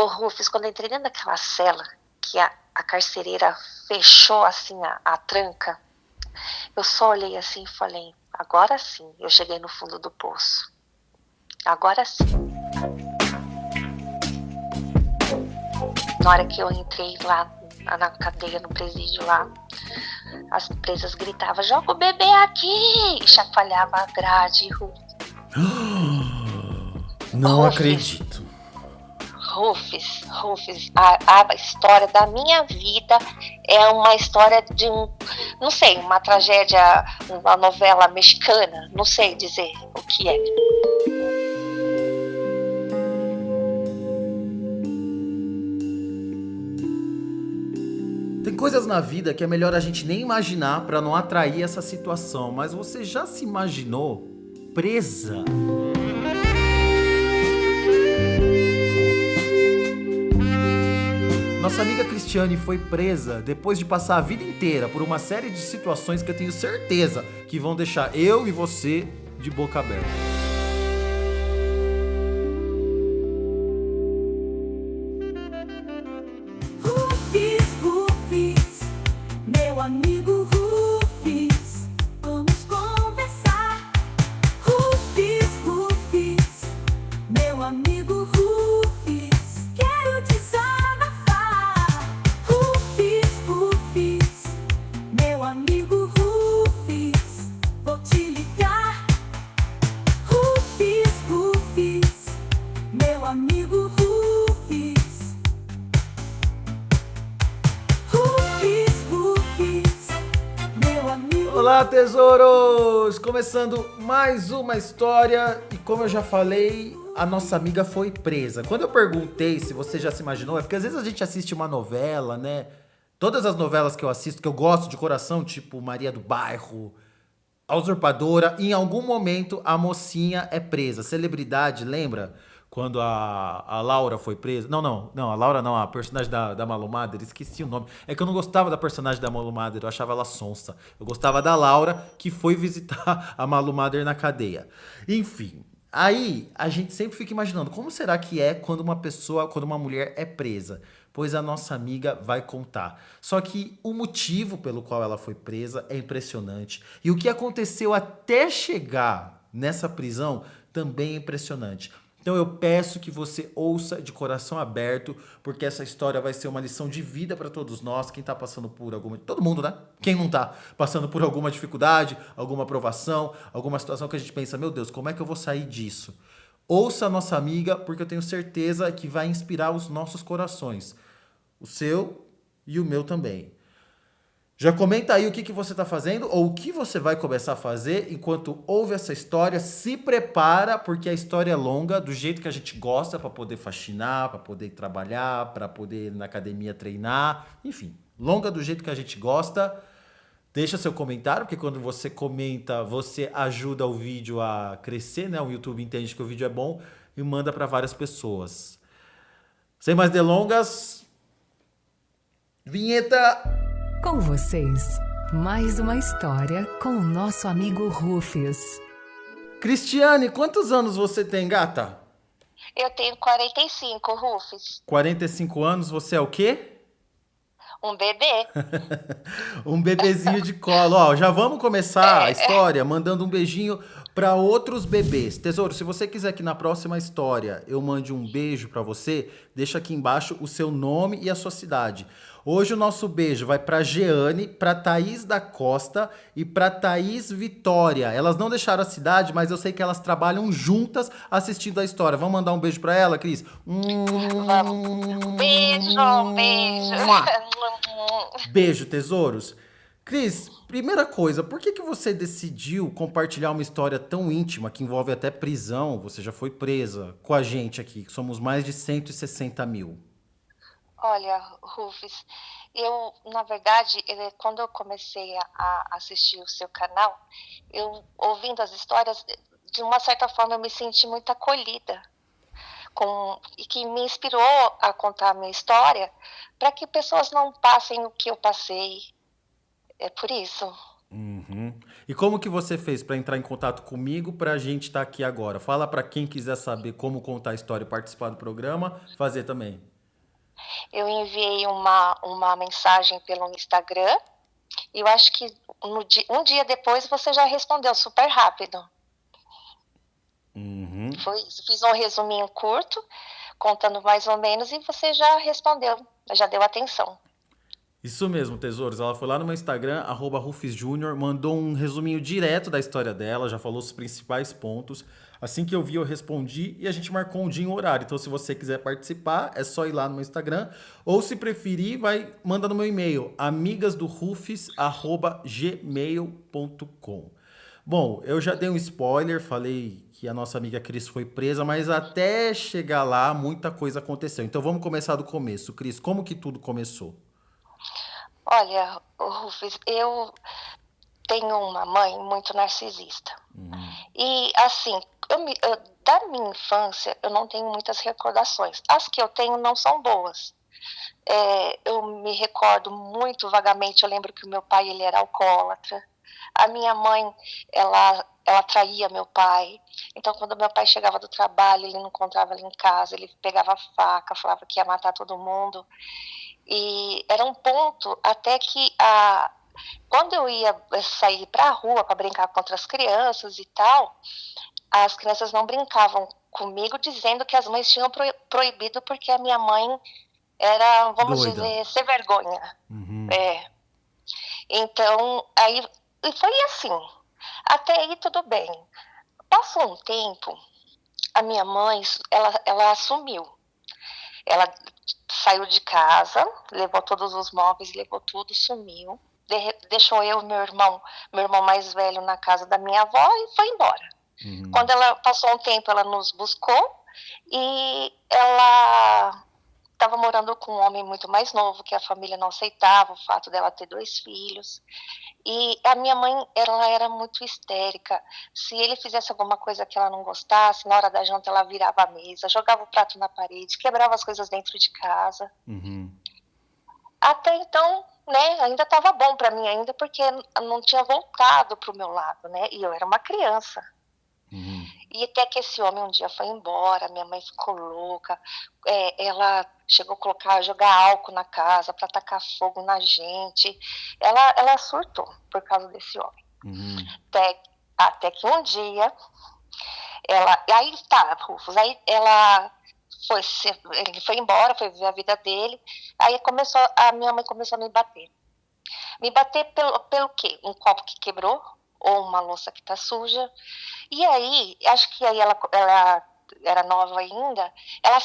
Ô, Rufus, quando eu entrei dentro daquela cela, que a carcereira fechou assim a tranca, eu só olhei assim e falei, agora sim, eu cheguei no fundo do poço. Agora sim. Na hora que eu entrei lá na cadeia, no presídio lá, as presas gritavam, joga o bebê aqui! E chacoalhava a grade. Não Rufus, acredito. Rufus, a história da minha vida é uma história de não sei, uma tragédia, uma novela mexicana, não sei dizer o que é. Tem coisas na vida que é melhor a gente nem imaginar pra não atrair essa situação, mas você já se imaginou presa? Nossa amiga Cristiane foi presa depois de passar a vida inteira por uma série de situações que eu tenho certeza que vão deixar eu e você de boca aberta. Rufus, Rufus, meu amigo Rufus, vamos conversar. Rufus, Rufus, meu amigo Rufus, quero desabafar. Rufus, Rufus, meu amigo Rufus, vou te ligar. Rufus, Rufus, meu amigo Rufus. Olá, tesouros! Começando mais uma história e como eu já falei, a nossa amiga foi presa. Quando eu perguntei se você já se imaginou, é porque às vezes a gente assiste uma novela, né? Todas as novelas que eu assisto, que eu gosto de coração, tipo Maria do Bairro, A Usurpadora, em algum momento a mocinha é presa. Celebridade, lembra? Quando a Laura foi presa. Não, a Laura não, a personagem da Malu Mader, esqueci o nome. É que eu não gostava da personagem da Malu Mader, eu achava ela sonsa. Eu gostava da Laura, que foi visitar a Malu Mader na cadeia. Enfim, aí a gente sempre fica imaginando, como será que é quando uma mulher é presa? Pois a nossa amiga vai contar. Só que o motivo pelo qual ela foi presa é impressionante. E o que aconteceu até chegar nessa prisão também é impressionante. Então eu peço que você ouça de coração aberto, porque essa história vai ser uma lição de vida para todos nós, quem tá passando por alguma, todo mundo, né? Quem não tá passando por alguma dificuldade, alguma provação, alguma situação que a gente pensa, meu Deus, como é que eu vou sair disso? Ouça a nossa amiga, porque eu tenho certeza que vai inspirar os nossos corações. O seu e o meu também. Já comenta aí o que você está fazendo ou o que você vai começar a fazer enquanto ouve essa história. Se prepara, porque a história é longa, do jeito que a gente gosta, para poder faxinar, para poder trabalhar, para poder ir na academia treinar. Enfim, longa do jeito que a gente gosta. Deixa seu comentário, porque quando você comenta, você ajuda o vídeo a crescer, né? O YouTube entende que o vídeo é bom e manda para várias pessoas. Sem mais delongas, vinheta! Com vocês, mais uma história com o nosso amigo Rufus. Cristiane, quantos anos você tem, gata? Eu tenho 45, Rufus. 45 anos, você é o quê? Um bebê. Um bebezinho de colo. Ó, já vamos começar a história mandando um beijinho para outros bebês. Tesouro, se você quiser que na próxima história eu mande um beijo para você, deixa aqui embaixo o seu nome e a sua cidade. Hoje o nosso beijo vai para Jeane, para Thaís da Costa e para Thaís Vitória. Elas não deixaram a cidade, mas eu sei que elas trabalham juntas assistindo a história. Vamos mandar um beijo para ela, Cris? Vamos. Beijo. Beijo, tesouros. Cris, primeira coisa, por que você decidiu compartilhar uma história tão íntima que envolve até prisão? Você já foi presa com a gente aqui, que somos mais de 160 mil. Olha, Rufus, eu, na verdade, quando eu comecei a assistir o seu canal, eu, ouvindo as histórias, de uma certa forma eu me senti muito acolhida, e que me inspirou a contar a minha história, para que pessoas não passem o que eu passei. É por isso. Uhum. E como que você fez para entrar em contato comigo para a gente estar aqui agora? Fala para quem quiser saber como contar a história e participar do programa, fazer também. Eu enviei uma mensagem pelo Instagram e eu acho que um dia depois você já respondeu super rápido. Uhum. Fiz um resuminho curto, contando mais ou menos, e você já respondeu, já deu atenção. Isso mesmo, tesouros. Ela foi lá no meu Instagram, @rufisjunior, mandou um resuminho direto da história dela, já falou os principais pontos. Assim que eu vi, eu respondi e a gente marcou um dia e um horário. Então, se você quiser participar, é só ir lá no meu Instagram. Ou, se preferir, vai manda no meu e-mail, amigasdorufis@gmail.com. Bom, eu já dei um spoiler, falei que a nossa amiga Cris foi presa, mas até chegar lá, muita coisa aconteceu. Então, vamos começar do começo. Cris, como que tudo começou? Olha, Rufus, eu tenho uma mãe muito narcisista. E, assim, da minha infância, eu não tenho muitas recordações. As que eu tenho não são boas. Eu me recordo muito vagamente, eu lembro que o meu pai, ele era alcoólatra. A minha mãe, ela traía meu pai. Então, quando meu pai chegava do trabalho, ele não encontrava ele em casa, ele pegava a faca, falava que ia matar todo mundo. E era um ponto até que quando eu ia sair para a rua para brincar com outras crianças e tal, as crianças não brincavam comigo, dizendo que as mães tinham proibido porque a minha mãe era, vamos Doida. dizer, sem vergonha. Uhum. Então, aí e foi assim. Até aí tudo bem. Passou um tempo, a minha mãe, ela sumiu. Ela saiu de casa, levou todos os móveis, levou tudo, sumiu. Deixou eu e meu irmão mais velho na casa da minha avó e foi embora. Quando ela passou um tempo, ela nos buscou e ela estava morando com um homem muito mais novo, que a família não aceitava o fato dela ter 2 filhos. E a minha mãe, ela era muito histérica. Se ele fizesse alguma coisa que ela não gostasse, na hora da janta ela virava a mesa, jogava o prato na parede, quebrava as coisas dentro de casa. Até então, né, ainda estava bom para mim ainda, porque não tinha voltado para o meu lado, né, e eu era uma criança. E até que esse homem um dia foi embora, minha mãe ficou louca, ela chegou a jogar álcool na casa para tacar fogo na gente. Ela surtou por causa desse homem. Até que um dia, aí tá, Rufus, aí ele foi embora, foi ver a vida dele, aí a minha mãe começou a me bater. Me bater pelo quê? Um copo que quebrou, ou uma louça que tá suja. E aí, acho que aí ela era nova ainda, ela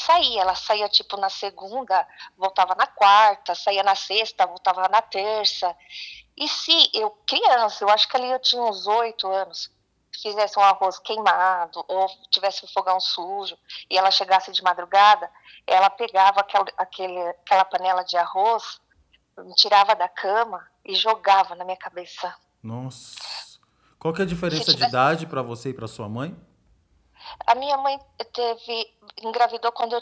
saía tipo na segunda, voltava na quarta, saía na sexta, voltava na terça. E se eu, criança, eu acho que ali eu tinha uns 8 anos, fizesse um arroz queimado, ou tivesse um fogão sujo, e ela chegasse de madrugada, ela pegava aquela panela de arroz, me tirava da cama e jogava na minha cabeça. Nossa. Qual que é a diferença de idade para você e para sua mãe? A minha mãe engravidou quando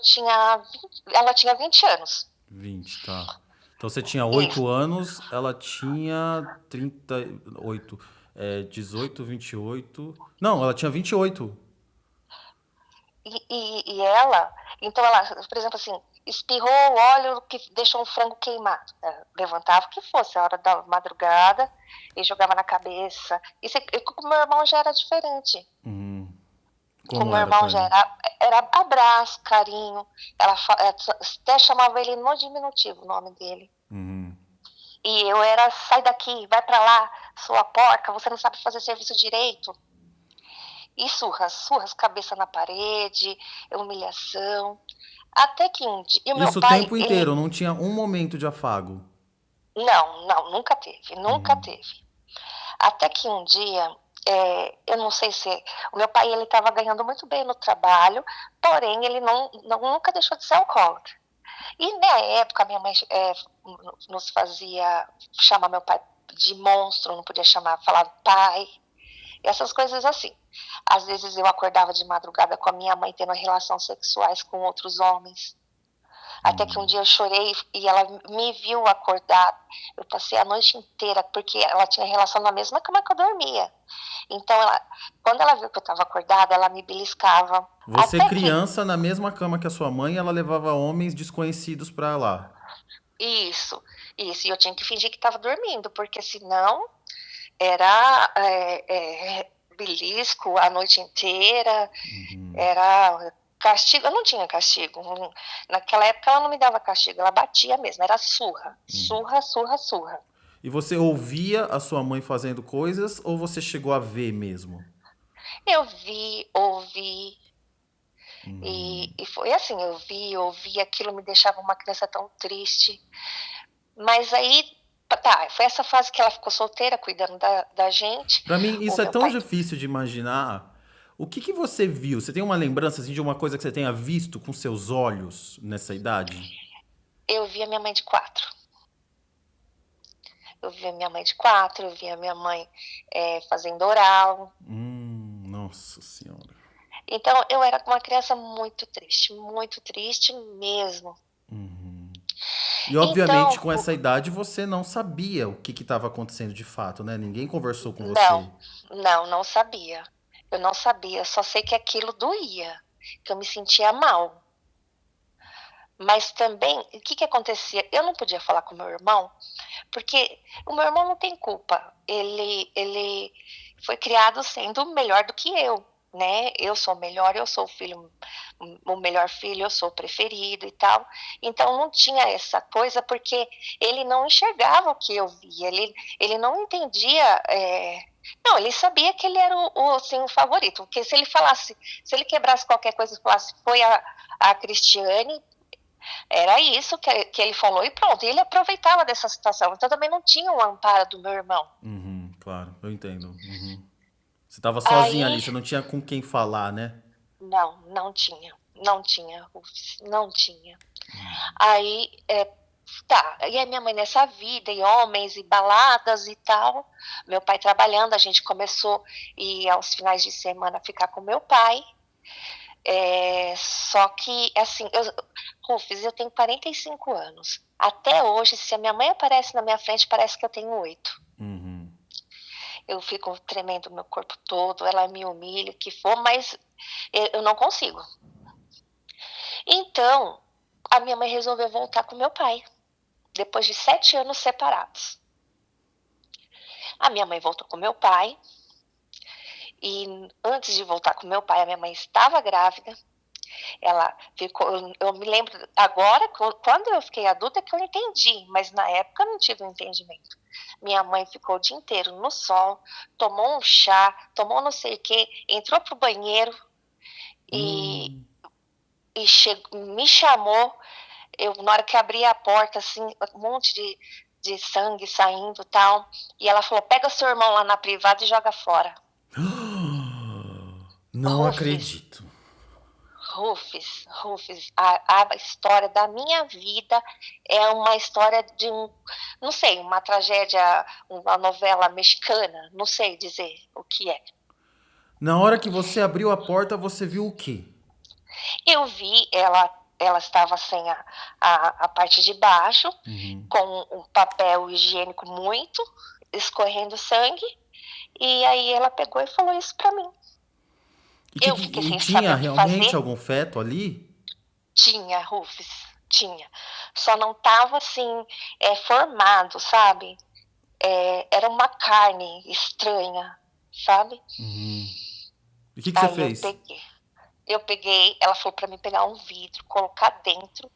ela tinha 20 anos. 20, tá. Então você tinha 8 anos, ela tinha 38, 18, 28. Não, ela tinha 28. E ela, então ela, por exemplo assim, espirrou o óleo que deixou um frango queimado. Levantava o que fosse, a hora da madrugada, e jogava na cabeça. E com o meu irmão já era diferente. Com o meu irmão já era abraço, carinho. Ela até chamava ele no diminutivo, o nome dele. E eu era, sai daqui, vai pra lá, sua porca, você não sabe fazer serviço direito. E surras, cabeça na parede, humilhação. Até que um dia... Isso o tempo inteiro, não tinha um momento de afago? Não, nunca teve. Até que um dia, eu não sei se... O meu pai, ele estava ganhando muito bem no trabalho, porém, ele nunca deixou de ser alcoólatra. E na época, minha mãe nos fazia chamar meu pai de monstro, não podia falar pai, essas coisas assim. Às vezes eu acordava de madrugada com a minha mãe tendo relações sexuais com outros homens. Até que um dia eu chorei e ela me viu acordada. Eu passei a noite inteira, porque ela tinha relação na mesma cama que eu dormia. Então, quando ela viu que eu estava acordada, ela me beliscava. Você Até que criança na mesma cama que a sua mãe, ela levava homens desconhecidos pra lá. Isso, isso. E eu tinha que fingir que estava dormindo, porque senão era belisco a noite inteira, era castigo. Eu não tinha castigo. Naquela época ela não me dava castigo, ela batia mesmo, era surra. Surra, surra, surra. E você ouvia a sua mãe fazendo coisas ou você chegou a ver mesmo? Eu vi, ouvi, e foi assim, eu vi, ouvi, aquilo me deixava uma criança tão triste. Mas aí, tá, foi essa fase que ela ficou solteira, cuidando da gente. Pra mim, O isso é meu tão pai, difícil de imaginar. O que você viu? Você tem uma lembrança assim, de uma coisa que você tenha visto com seus olhos nessa idade? eu vi a minha mãe de 4. Eu vi a minha mãe de 4, eu vi a minha mãe fazendo oral. Nossa senhora. Então, eu era uma criança muito triste mesmo. E obviamente Então, com essa idade você não sabia o que estava acontecendo de fato, né? Ninguém conversou com você. não sabia. Eu não sabia, só sei que aquilo doía, que eu me sentia mal. Mas também, o que acontecia? Eu não podia falar com o meu irmão, porque o meu irmão não tem culpa. Ele foi criado sendo melhor do que eu, né? Eu sou melhor, eu sou o melhor filho, eu sou o preferido e tal. Então não tinha essa coisa, porque ele não enxergava o que eu via, ele não entendia. Não, ele sabia que ele era o favorito, porque se ele quebrasse qualquer coisa e falasse, foi a Cristiane. Era isso que ele falou e pronto. E ele aproveitava dessa situação. Então também não tinha o amparo do meu irmão. Claro, eu entendo. Você estava sozinha Aí, ali, você não tinha com quem falar, né? não tinha. Não tinha, Rufus, não tinha. Aí, tá. E a minha mãe nessa vida, e homens, e baladas e tal. Meu pai trabalhando, a gente começou a ir aos finais de semana ficar com meu pai. Só que, assim, Rufus, eu tenho 45 anos. Até hoje, se a minha mãe aparece na minha frente, parece que eu tenho 8. Eu fico tremendo o meu corpo todo, ela me humilha, o que for, mas eu não consigo. Então, a minha mãe resolveu voltar com meu pai, depois de 7 anos separados. A minha mãe voltou com meu pai, e antes de voltar com meu pai, a minha mãe estava grávida. Ela ficou, eu me lembro agora, quando eu fiquei adulta, que eu entendi, mas na época eu não tive um entendimento. Minha mãe ficou o dia inteiro no sol, tomou um chá, tomou não sei o que, entrou pro banheiro e me chamou. Na hora que abri a porta, assim, um monte de sangue saindo e tal, e ela falou, pega seu irmão lá na privada e joga fora. Não acredito. Rufus, a história da minha vida é uma história de não sei, uma tragédia, uma novela mexicana, não sei dizer o que é. Na hora que você abriu a porta, você viu o quê? Eu vi ela estava sem a parte de baixo, com um papel higiênico muito, escorrendo sangue, e aí ela pegou e falou isso pra mim. Eu fiquei sem saber tinha o que realmente fazer. algum feto ali? Tinha, Rufus, tinha. Só não tava assim, formado, sabe? Era uma carne estranha, sabe? E o que você Aí fez? eu peguei, ela falou pra mim pegar um vidro, colocar dentro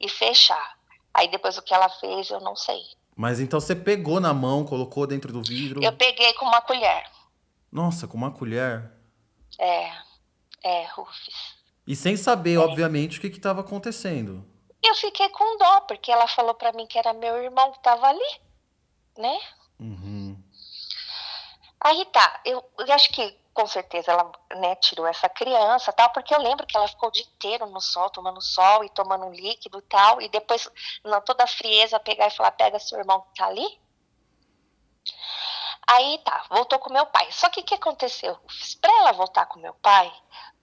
e fechar. Aí depois o que ela fez, eu não sei. Mas então você pegou na mão, colocou dentro do vidro? Eu peguei com uma colher. Nossa, com uma colher? Rufus. E sem saber, obviamente, o que estava acontecendo. Eu fiquei com dó, porque ela falou pra mim que era meu irmão que tava ali, né? Aí tá, eu acho que com certeza ela, né, tirou essa criança, tal, porque eu lembro que ela ficou o dia inteiro no sol e tomando um líquido e tal, e depois, na toda a frieza, pegar e falar, pega seu irmão que tá ali. Aí tá, voltou com meu pai. Só que o que aconteceu? Pra ela voltar com meu pai,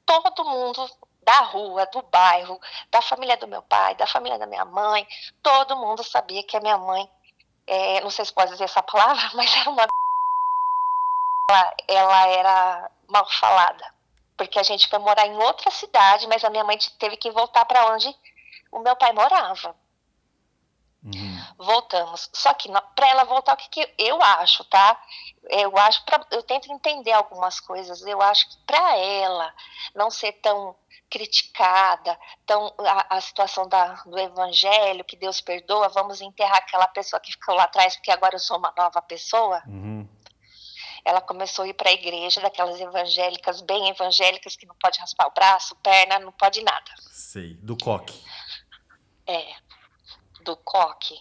todo mundo da rua, do bairro, da família do meu pai, da família da minha mãe, todo mundo sabia que a minha mãe, não sei se pode dizer essa palavra, mas era ela era mal falada. Porque a gente foi morar em outra cidade, mas a minha mãe teve que voltar para onde o meu pai morava. Voltamos. Só que para ela voltar, o que eu acho, tá? Eu tento entender algumas coisas. Eu acho que para ela não ser tão criticada, a situação do evangelho, que Deus perdoa, vamos enterrar aquela pessoa que ficou lá atrás, porque agora eu sou uma nova pessoa. Ela começou a ir para a igreja, daquelas evangélicas, bem evangélicas, que não pode raspar o braço, perna, não pode nada. Sei, do coque. Do coque.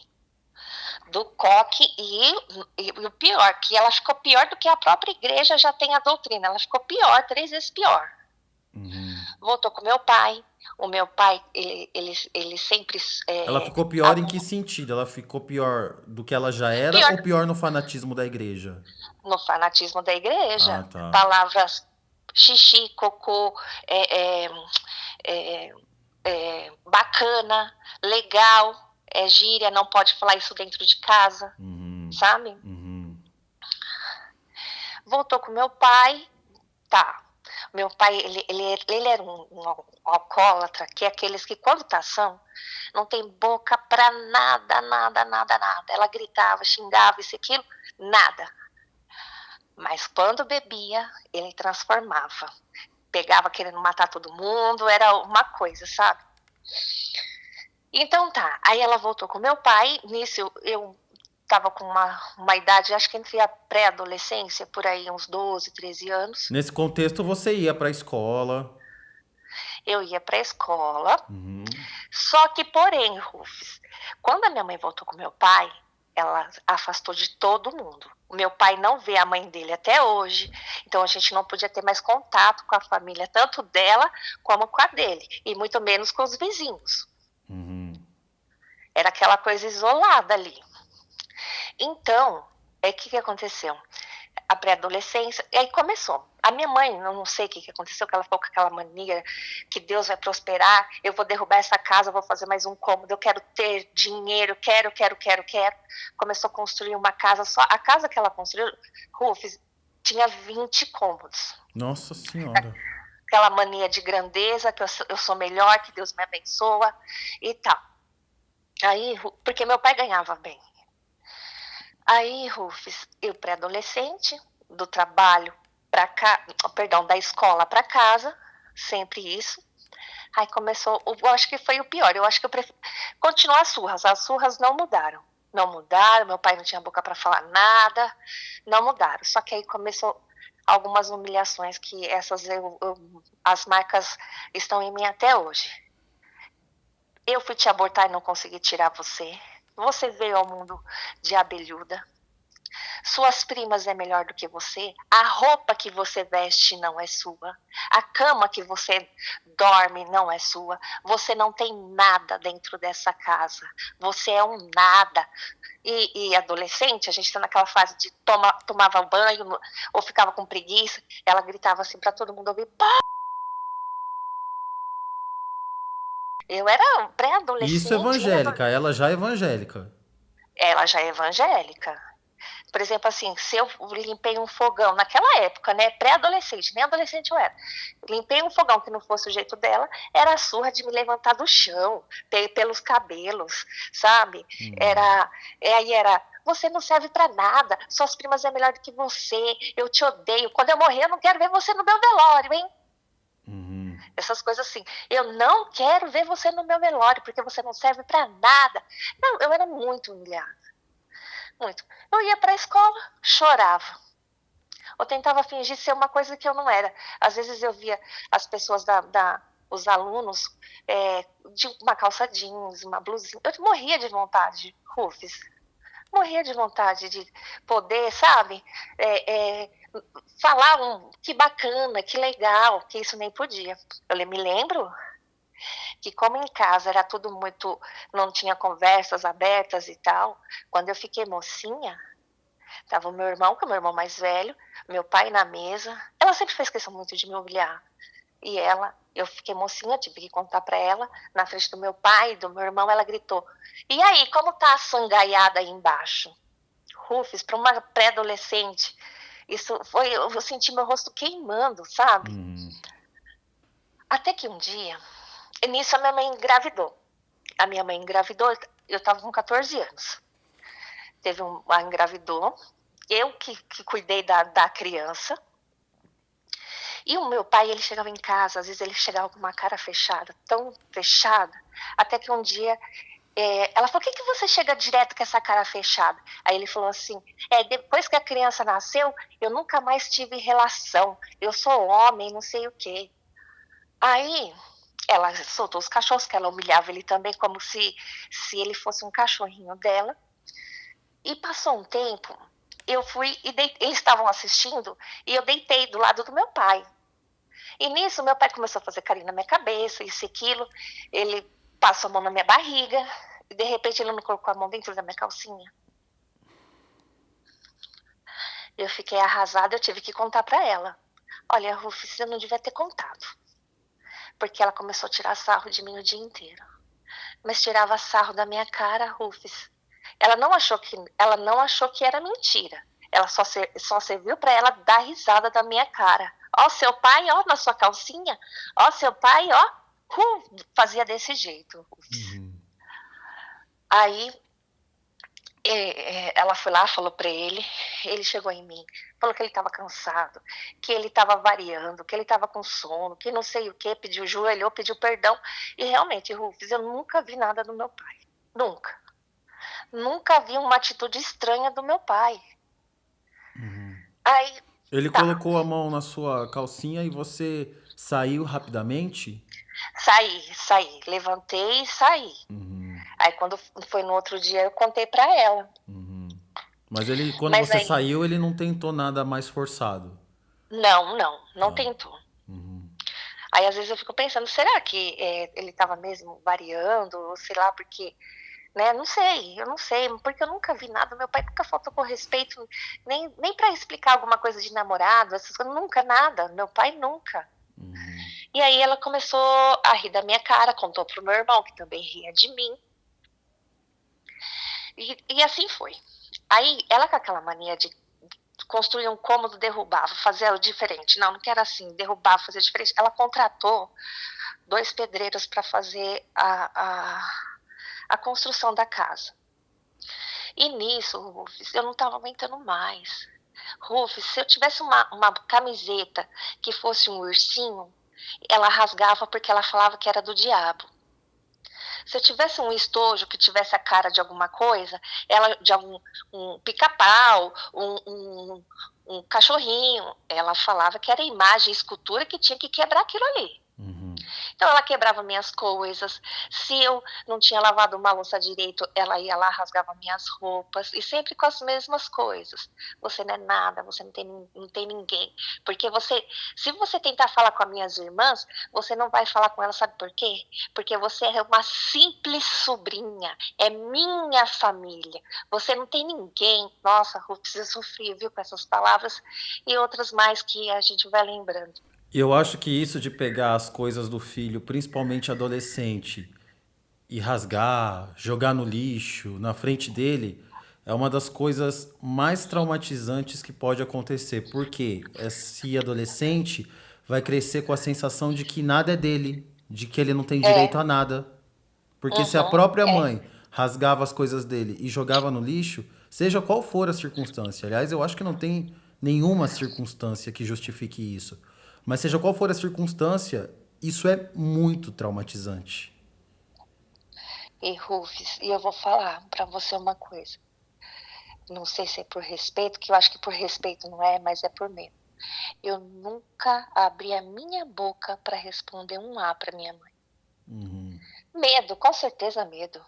E o pior, que ela ficou pior do que a própria igreja já tem a doutrina. Ela ficou pior, 3 vezes pior. Voltou com meu pai. O meu pai, ele sempre... Ela ficou pior em que sentido? Ela ficou pior do que ela já era ou pior no fanatismo da igreja? No fanatismo da igreja. Tá. Palavras xixi, cocô, bacana, legal, gíria, não pode falar isso dentro de casa, sabe? Voltou com meu pai, tá. Meu pai, ele era um alcoólatra, que é aqueles que quando tá são, não tem boca pra nada. Ela gritava, xingava, isso e aquilo, nada. Mas quando bebia, ele transformava. Pegava querendo matar todo mundo, era uma coisa, sabe? Então tá, aí ela voltou com meu pai, nisso eu tava com uma idade, acho que entre a pré-adolescência, por aí uns 12, 13 anos. Nesse contexto você ia pra escola? Eu ia pra escola, só que porém, Rufus, quando a minha mãe voltou com meu pai, ela afastou de todo mundo. O meu pai não vê a mãe dele até hoje, então a gente não podia ter mais contato com a família, tanto dela como com a dele, e muito menos com os vizinhos. Era aquela coisa isolada ali. Então, o que aconteceu? A pré-adolescência, e aí começou. A minha mãe, eu não sei o que aconteceu, que ela ficou com aquela mania que Deus vai prosperar, eu vou derrubar essa casa, eu vou fazer mais um cômodo, eu quero ter dinheiro, quero. Começou a construir uma casa só. A casa que ela construiu, Rufus, tinha 20 cômodos. Nossa Senhora. Aquela mania de grandeza, que eu sou melhor, que Deus me abençoa e tal. Aí, porque meu pai ganhava bem. Aí, Rufus, eu pré-adolescente, do trabalho para cá, da escola para casa, sempre isso. Aí começou, eu acho que foi o pior, eu acho que eu prefiro continuar as surras não mudaram. Não mudaram, meu pai não tinha boca para falar nada, não mudaram. Só que aí começou algumas humilhações que as marcas estão em mim até hoje. Eu fui te abortar e não consegui tirar você. Você veio ao mundo de abelhuda. Suas primas é melhor do que você. A roupa que você veste não é sua. A cama que você dorme não é sua. Você não tem nada dentro dessa casa. Você é um nada. E adolescente, a gente está naquela fase de tomava banho ou ficava com preguiça. Ela gritava assim para todo mundo ouvir. Pá! Eu era pré-adolescente. Isso evangélica, ela já é evangélica. Ela já é evangélica. Por exemplo, assim, se eu limpei um fogão, naquela época, né, pré-adolescente, nem adolescente eu era, limpei um fogão que não fosse o jeito dela, era a surra de me levantar do chão, pelos cabelos, sabe? Aí era, você não serve pra nada, suas primas é melhor do que você, eu te odeio, quando eu morrer eu não quero ver você no meu velório, hein? Essas coisas assim, eu não quero ver você no meu velório, porque você não serve pra nada. Não, eu era muito humilhada. Muito. Eu ia pra escola, chorava. Eu tentava fingir ser uma coisa que eu não era. Às vezes eu via as pessoas, os alunos, de uma calça jeans, uma blusinha. Eu morria de vontade, Rufus. Morria de vontade de poder, sabe, falar que bacana, que legal, que isso nem podia. Eu me lembro que como em casa era tudo muito, não tinha conversas abertas e tal, quando eu fiquei mocinha, tava o meu irmão, que é o meu irmão mais velho, meu pai na mesa, ela sempre fez questão muito de me humilhar, e ela Eu fiquei mocinha, tive que contar para ela, na frente do meu pai, do meu irmão, ela gritou: "E aí, como tá a sua engaiada aí embaixo?" Rufus, para uma pré-adolescente, isso foi, eu senti meu rosto queimando, sabe? Até que um dia, e nisso a minha mãe engravidou. A minha mãe engravidou, eu estava com 14 anos. Ela engravidou, eu que cuidei da criança. E o meu pai, ele chegava em casa, às vezes ele chegava com uma cara fechada, tão fechada, até que um dia ela falou: "Por que você chega direto com essa cara fechada?" Aí ele falou assim: "Depois que a criança nasceu, eu nunca mais tive relação. Eu sou homem, não sei o quê." Aí ela soltou os cachorros, que ela humilhava ele também, como se ele fosse um cachorrinho dela. E passou um tempo, eu fui e eles estavam assistindo e eu deitei do lado do meu pai. E nisso, meu pai começou a fazer carinho na minha cabeça, isso e aquilo. Ele passou a mão na minha barriga e, de repente, ele não colocou a mão dentro da minha calcinha. Eu fiquei arrasada, eu tive que contar para ela. Olha, Rufus, eu não devia ter contado. Porque ela começou a tirar sarro de mim o dia inteiro. Mas tirava sarro da minha cara, Rufus. Ela não achou que era mentira. Ela só serviu para ela dar risada da minha cara. Ó, seu pai, ó, na sua calcinha. Ó, seu pai, ó, fazia desse jeito. Aí ela foi lá, falou para ele chegou em mim, falou que ele estava cansado, que ele estava variando, que ele estava com sono, que não sei o que, joelhou, pediu perdão. E realmente, Rufus, eu nunca vi nada do meu pai. Nunca. Nunca vi uma atitude estranha do meu pai. Aí, Ele colocou a mão na sua calcinha e você saiu rapidamente? Saí. Levantei e saí. Aí quando foi no outro dia, eu contei pra ela. Mas quando você saiu, ele não tentou nada mais forçado? Não tentou. Aí às vezes eu fico pensando, será que ele estava mesmo variando, ou sei lá, porque, né, eu não sei, porque eu nunca vi nada, meu pai nunca faltou com respeito, nem para explicar alguma coisa de namorado, essas coisas, nunca, nada, meu pai nunca. E aí ela começou a rir da minha cara, contou pro meu irmão, que também ria de mim, e assim foi. Aí ela, com aquela mania de construir um cômodo, derrubava, fazia diferente. Não quero assim, derrubava, fazer diferente. Ela contratou 2 pedreiros para fazer a construção da casa. E nisso, Rufus, eu não estava aguentando mais. Rufus, se eu tivesse uma camiseta que fosse um ursinho, ela rasgava porque ela falava que era do diabo. Se eu tivesse um estojo que tivesse a cara de alguma coisa, de um pica-pau, um cachorrinho, ela falava que era imagem, escultura, que tinha que quebrar aquilo ali. Então ela quebrava minhas coisas. Se eu não tinha lavado uma louça direito, ela ia lá, rasgava minhas roupas, e sempre com as mesmas coisas. Você não é nada, você não tem ninguém. Porque se você tentar falar com as minhas irmãs, você não vai falar com elas, sabe por quê? Porque você é uma simples sobrinha, é minha família. Você não tem ninguém. Nossa, Rufus, eu sofri, viu, com essas palavras e outras mais que a gente vai lembrando. Eu acho que isso de pegar as coisas do filho, principalmente adolescente, e rasgar, jogar no lixo, na frente dele, é uma das coisas mais traumatizantes que pode acontecer. Porque esse adolescente vai crescer com a sensação de que nada é dele, de que ele não tem direito a nada. Porque se a própria mãe rasgava as coisas dele e jogava no lixo, seja qual for a circunstância. Aliás, eu acho que não tem nenhuma circunstância que justifique isso. Mas seja qual for a circunstância, isso é muito traumatizante. E Rufus, e eu vou falar para você uma coisa. Não sei se é por respeito, que eu acho que por respeito não é, mas é por medo. Eu nunca abri a minha boca para responder um A para minha mãe. Medo, com certeza medo.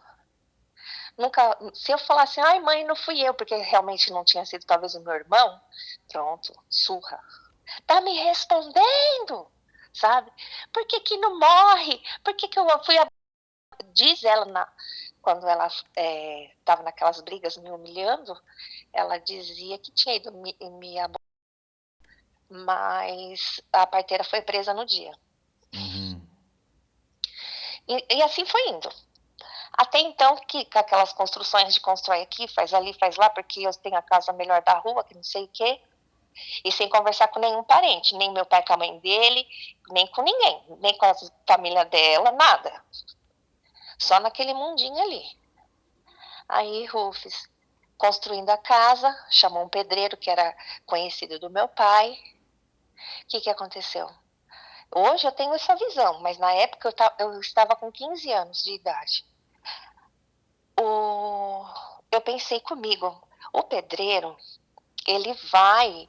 Nunca, se eu falasse, ai mãe, não fui eu, porque realmente não tinha sido talvez o meu irmão, pronto, surra. Tá me respondendo, sabe? Por que não morre? Por que eu fui Diz ela, quando ela estava naquelas brigas me humilhando, ela dizia que tinha ido me abortar, mas a parteira foi presa no dia. E assim foi indo. Até então, que com aquelas construções de constrói aqui, faz ali, faz lá, porque eu tenho a casa melhor da rua, que não sei o quê. E sem conversar com nenhum parente, nem meu pai com a mãe dele, nem com ninguém, nem com a família dela, nada. Só naquele mundinho ali. Aí, Rufus, construindo a casa, chamou um pedreiro que era conhecido do meu pai. O que aconteceu? Hoje eu tenho essa visão, mas na época eu estava com 15 anos de idade. Eu pensei comigo, o pedreiro, ele vai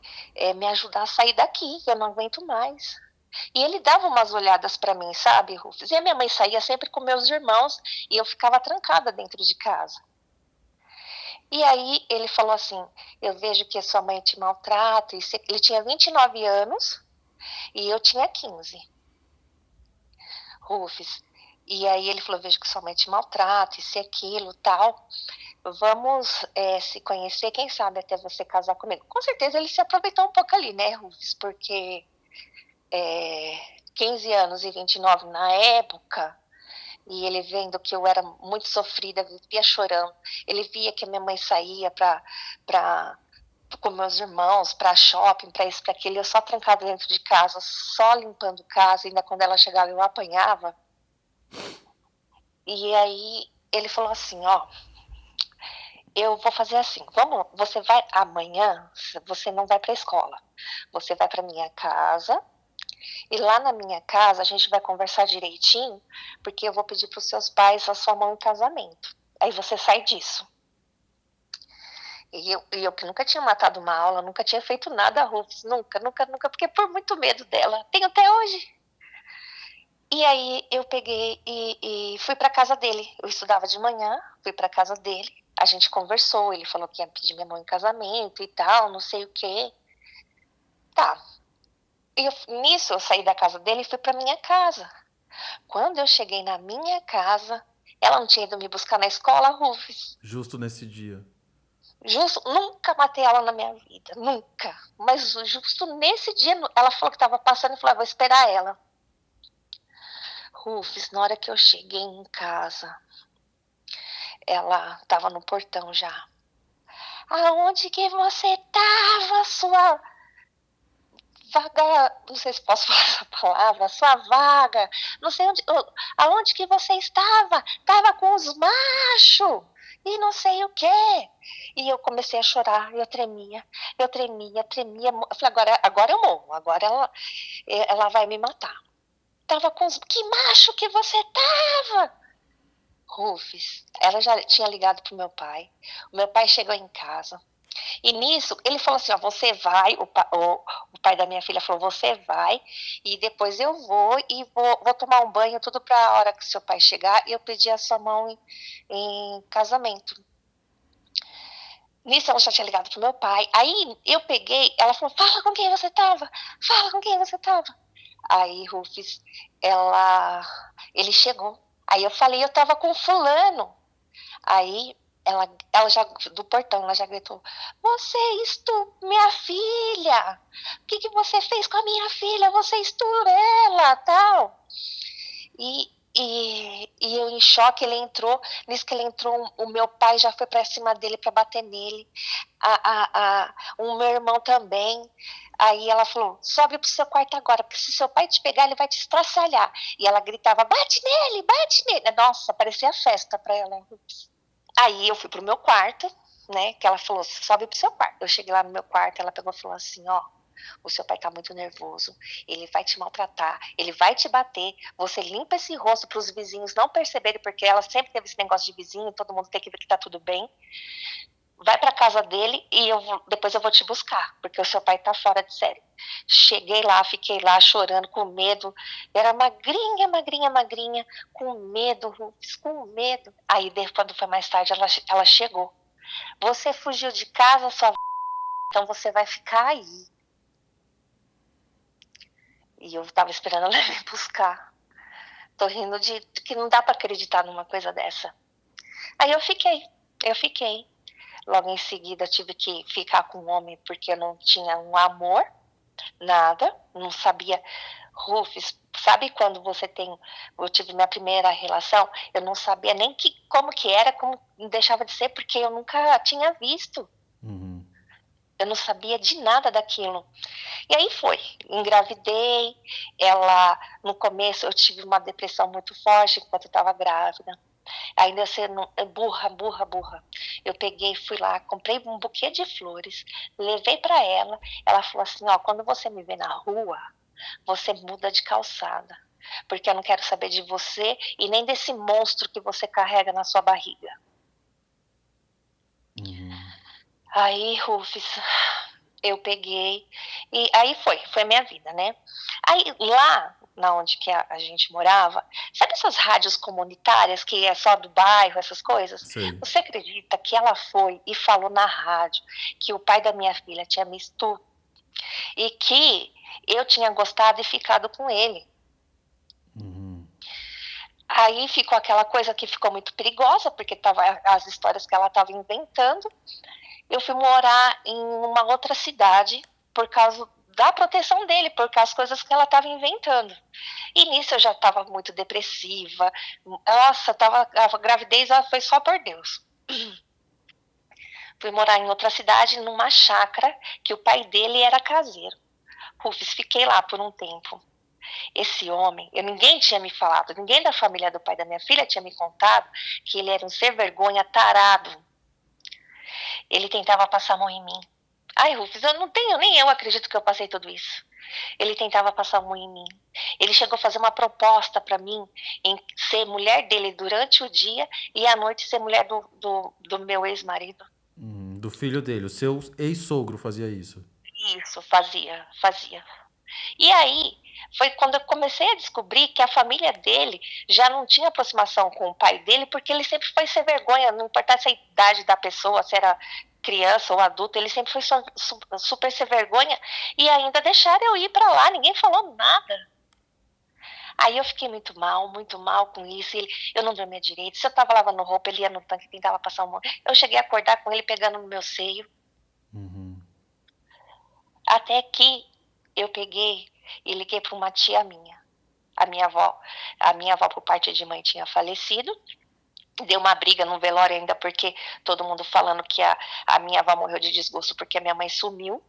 me ajudar a sair daqui, eu não aguento mais. E ele dava umas olhadas para mim, sabe, Rufus? E a minha mãe saía sempre com meus irmãos e eu ficava trancada dentro de casa. E aí ele falou assim, eu vejo que a sua mãe te maltrata. Ele tinha 29 anos e eu tinha 15. Rufus. E aí ele falou, vejo que sua mãe te maltrata, isso e aquilo, tal. Vamos se conhecer, quem sabe até você casar comigo. Com certeza ele se aproveitou um pouco ali, né, Rufus? Porque 15 anos e 29 na época, e ele vendo que eu era muito sofrida, vivia chorando. Ele via que a minha mãe saía com meus irmãos, para shopping, para isso, para aquilo. Eu só trancada dentro de casa, só limpando casa. Ainda quando ela chegava, eu apanhava. E aí ele falou assim, ó, eu vou fazer assim, você vai amanhã, você não vai para a escola. Você vai para minha casa. E lá na minha casa a gente vai conversar direitinho, porque eu vou pedir para os seus pais a sua mão em casamento. Aí você sai disso. E eu que nunca tinha matado uma aula, nunca tinha feito nada, Rufus, nunca, porque por muito medo dela. Tenho até hoje. E aí eu peguei e fui para casa dele. Eu estudava de manhã, fui para casa dele. A gente conversou, ele falou que ia pedir minha mão em casamento e tal, não sei o quê. Tá. Nisso eu saí da casa dele e fui para minha casa. Quando eu cheguei na minha casa, ela não tinha ido me buscar na escola, Rufus. Justo nesse dia. Justo, nunca matei ela na minha vida, nunca. Mas justo nesse dia, ela falou que estava passando e falou, vou esperar ela. Rufus, na hora que eu cheguei em casa, ela estava no portão já. Aonde que você estava, sua vaga, não sei se posso falar essa palavra, sua vaga, não sei aonde que você estava? Estava com os machos e não sei o quê. E eu comecei a chorar, eu tremia. Eu falei, agora eu morro, agora ela vai me matar. Tava com os... Que macho que você tava? Rufus, ela já tinha ligado pro meu pai. O meu pai chegou em casa. E nisso, ele falou assim, ó, você vai, o pai da minha filha falou, você vai, e depois eu vou tomar um banho, tudo para a hora que seu pai chegar, e eu pedir a sua mão em casamento. Nisso, ela já tinha ligado pro meu pai. Aí, eu peguei, ela falou, fala com quem você tava. Aí, Rufus, ele chegou. Aí eu falei, eu tava com fulano. Aí, ela já, do portão, ela já gritou, você minha filha, o que você fez com a minha filha? Você estuprou ela, tal. E eu em choque, ele entrou, nisso que ele entrou, o meu pai já foi pra cima dele pra bater nele, o meu irmão também. Aí ela falou, sobe pro seu quarto agora, porque se seu pai te pegar, ele vai te estraçalhar. E ela gritava, bate nele. Nossa, parecia festa pra ela. Aí eu fui pro meu quarto, né, que ela falou, sobe pro seu quarto. Eu cheguei lá no meu quarto, ela pegou e falou assim, ó, o seu pai tá muito nervoso, ele vai te maltratar, ele vai te bater, você limpa esse rosto pros vizinhos não perceberem, porque ela sempre teve esse negócio de vizinho, todo mundo tem que ver que tá tudo bem. Vai pra casa dele e depois eu vou te buscar, porque o seu pai tá fora de série. Cheguei lá, fiquei lá chorando, com medo. Era magrinha, com medo. Aí, quando foi mais tarde, ela chegou. Você fugiu de casa, sua então você vai ficar aí. E eu tava esperando ela me buscar. Tô rindo de que não dá pra acreditar numa coisa dessa. Aí eu fiquei. Logo em seguida tive que ficar com um homem porque eu não tinha um amor, nada, não sabia. Rufus, Sabe quando eu tive minha primeira relação, eu não sabia nem como que era, como deixava de ser, porque eu nunca tinha visto. Uhum. Eu não sabia de nada daquilo. E aí engravidei, no começo eu tive uma depressão muito forte enquanto eu estava grávida. Ainda sendo burra. Eu peguei, fui lá, comprei um buquê de flores, levei para ela. Ela falou assim, ó, quando você me vê na rua, você muda de calçada, porque eu não quero saber de você e nem desse monstro que você carrega na sua barriga. Uhum. Aí, Rufus, eu peguei e aí foi a minha vida, né? Aí lá na onde que a gente morava, sabe essas rádios comunitárias que é só do bairro, essas coisas? Sei. Você acredita que ela foi e falou na rádio que o pai da minha filha tinha me estuprado e que eu tinha gostado e ficado com ele? Uhum. Aí ficou aquela coisa que ficou muito perigosa, porque tava as histórias que ela estava inventando. Eu fui morar em uma outra cidade por causa da proteção dele, por causa das coisas que ela estava inventando. E nisso eu já estava muito depressiva. Nossa, a gravidez foi só por Deus. Fui morar em outra cidade, numa chácara, que o pai dele era caseiro. Rufus, fiquei lá por um tempo. Esse homem, ninguém tinha me falado, ninguém da família do pai da minha filha tinha me contado que ele era um ser vergonha tarado. Ele tentava passar a mão em mim. Ai, Rufus, nem eu acredito que eu passei tudo isso. Ele tentava passar a mão em mim. Ele chegou a fazer uma proposta para mim em ser mulher dele durante o dia e à noite ser mulher do meu ex-marido. Do filho dele, o seu ex-sogro fazia isso. Isso, fazia. E aí, foi quando eu comecei a descobrir que a família dele já não tinha aproximação com o pai dele, porque ele sempre foi sem vergonha, não importasse a idade da pessoa, se era criança ou adulto, ele sempre foi super sem vergonha, e ainda deixaram eu ir para lá, ninguém falou nada. Aí eu fiquei muito mal com isso, eu não dormia direito, se eu tava lavando roupa, ele ia no tanque, tentava passar um monte. Eu cheguei a acordar com ele pegando no meu seio. Uhum. Até que eu peguei e liguei para uma tia minha. A minha avó por parte de mãe tinha falecido. Deu uma briga no velório ainda, porque todo mundo falando que a minha avó morreu de desgosto porque a minha mãe sumiu.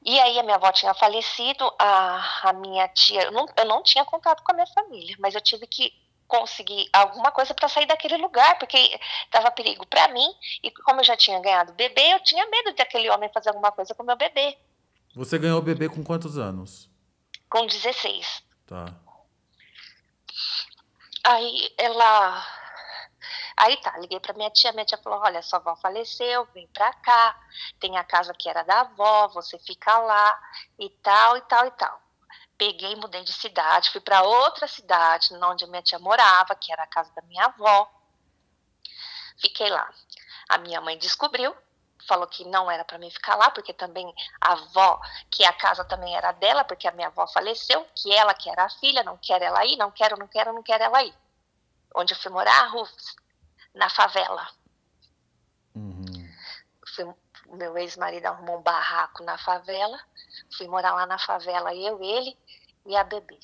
E aí a minha avó tinha falecido, a minha tia... Eu não tinha contato com a minha família, mas eu tive que conseguir alguma coisa para sair daquele lugar, porque tava perigo para mim, e como eu já tinha ganhado bebê, eu tinha medo de aquele homem fazer alguma coisa com o meu bebê. Você ganhou o bebê com quantos anos? Com 16. Tá. Aí liguei pra minha tia falou, olha, sua avó faleceu, vem pra cá, tem a casa que era da avó, você fica lá, e tal. Peguei, mudei de cidade, fui pra outra cidade, onde a minha tia morava, que era a casa da minha avó. Fiquei lá. A minha mãe descobriu, falou que não era para mim ficar lá, porque também a avó, que a casa também era dela, porque a minha avó faleceu, que ela que era a filha, não quero ela ir, não quero ela ir. Onde eu fui morar, Rufus? Na favela. Uhum. O meu ex-marido arrumou um barraco na favela, fui morar lá na favela, eu, ele e a bebê.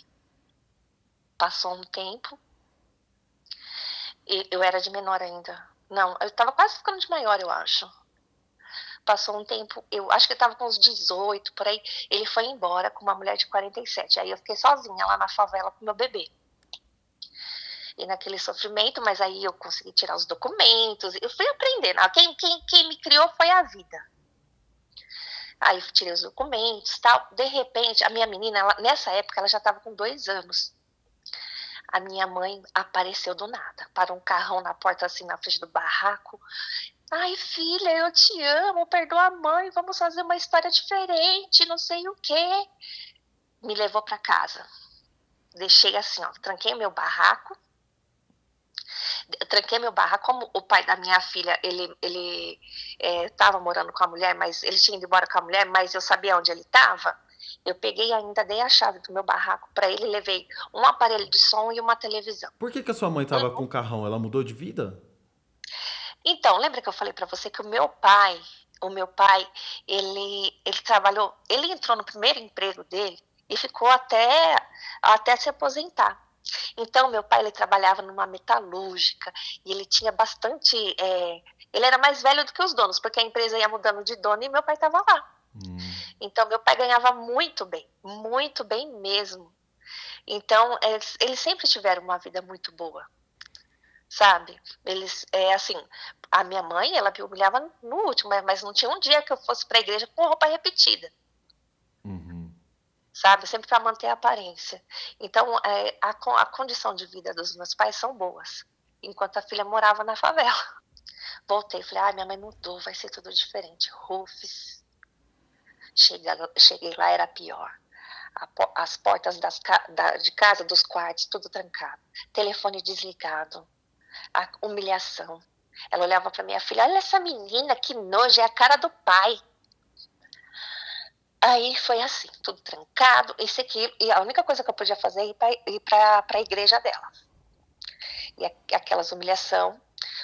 Passou um tempo, eu era de menor ainda. Não, eu estava quase ficando de maior, eu acho. Passou um tempo, eu acho que eu estava com uns 18, por aí, ele foi embora com uma mulher de 47. Aí eu fiquei sozinha lá na favela com meu bebê. E naquele sofrimento, mas aí eu consegui tirar os documentos, eu fui aprendendo. Quem me criou foi a vida. Aí eu tirei os documentos e tal. De repente, a minha menina, nessa época, ela já estava com 2 anos. A minha mãe apareceu do nada. Parou um carrão na porta, assim, na frente do barraco. Ai, filha, eu te amo, perdoa a mãe, vamos fazer uma história diferente, não sei o quê. Me levou para casa. Deixei assim, ó, tranquei meu barraco, como o pai da minha filha, ele estava morando com a mulher, mas ele tinha ido embora com a mulher, mas eu sabia onde ele estava. Eu peguei ainda, dei a chave do meu barraco para ele, levei um aparelho de som e uma televisão. Por que a sua mãe tava com o carrão? Ela mudou de vida? Então, lembra que eu falei para você que o meu pai, ele trabalhou, ele entrou no primeiro emprego dele, e ficou até se aposentar. Então, meu pai, ele trabalhava numa metalúrgica e ele tinha bastante... ele era mais velho do que os donos, porque a empresa ia mudando de dono e meu pai estava lá. Então, meu pai ganhava muito bem mesmo. Então, eles sempre tiveram uma vida muito boa, sabe? Eles, assim, a minha mãe, ela me humilhava no último, mas não tinha um dia que eu fosse para a igreja com roupa repetida. Sabe? Sempre para manter a aparência. Então, a condição de vida dos meus pais são boas, enquanto a filha morava na favela. Voltei, falei, minha mãe mudou, vai ser tudo diferente. Rufus. Cheguei lá, era pior. As portas de casa, dos quartos, tudo trancado. Telefone desligado. A humilhação. Ela olhava para minha filha, olha essa menina, que nojo, é a cara do pai. Aí foi assim, tudo trancado, isso aqui, e a única coisa que eu podia fazer é ir para a igreja dela. E aquelas humilhação.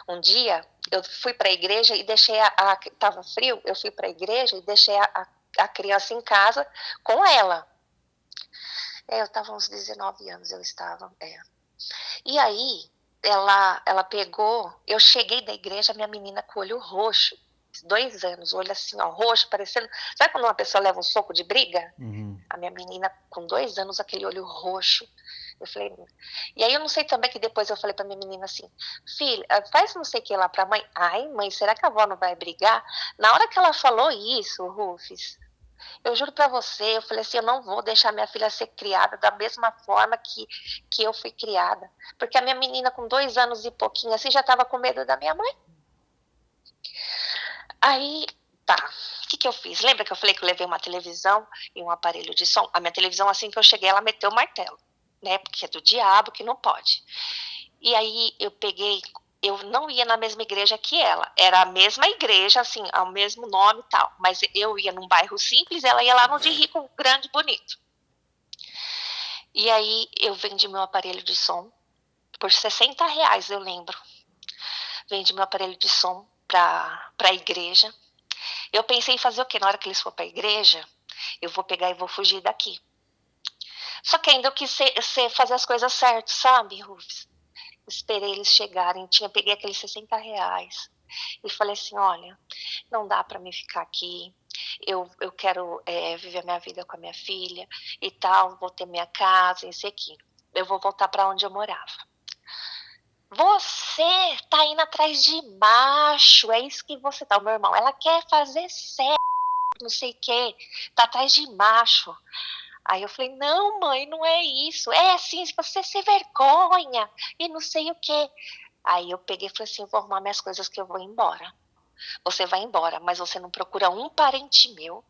Um dia, eu fui para a igreja e deixei tava frio, eu fui para a igreja e deixei a criança em casa com ela. Eu estava uns 19 anos, eu estava. E aí, ela pegou, eu cheguei da igreja, minha menina com o olho roxo, 2 anos, o olho assim, ó, roxo, parecendo... Sabe quando uma pessoa leva um soco de briga? A minha menina com 2 anos, aquele olho roxo. Eu falei... E aí eu não sei também que depois eu falei pra minha menina assim, filha, faz não sei o que lá pra mãe. Ai, mãe, será que a avó não vai brigar? Na hora que ela falou isso, Rufus, eu juro pra você, eu falei assim, eu não vou deixar minha filha ser criada da mesma forma que eu fui criada. Porque a minha menina com 2 anos e pouquinho assim já tava com medo da minha mãe. Aí, tá, o que eu fiz? Lembra que eu falei que eu levei uma televisão e um aparelho de som? A minha televisão, assim que eu cheguei, ela meteu o martelo, né? Porque é do diabo, que não pode. E aí eu peguei, eu não ia na mesma igreja que ela. Era a mesma igreja, assim, ao mesmo nome e tal. Mas eu ia num bairro simples, ela ia lá no de rico, grande, bonito. E aí eu vendi meu aparelho de som por R$60, eu lembro. Vendi meu aparelho de som para a igreja. Eu pensei em fazer o quê? Na hora que eles for para a igreja, eu vou pegar e vou fugir daqui. Só que ainda eu quis fazer as coisas certas, sabe, Rufus? Esperei eles chegarem, peguei aqueles R$60 e falei assim, olha, não dá para mim ficar aqui, eu quero viver a minha vida com a minha filha e tal, vou ter minha casa, isso aqui. Eu vou voltar para onde eu morava. Você tá indo atrás de macho, é isso que você tá. O meu irmão, ela quer fazer sexo, não sei o quê, tá atrás de macho. Aí eu falei, não, mãe, não é isso. É assim, você se vergonha e não sei o quê. Aí eu peguei e falei assim, vou arrumar minhas coisas que eu vou embora. Você vai embora, mas você não procura um parente meu,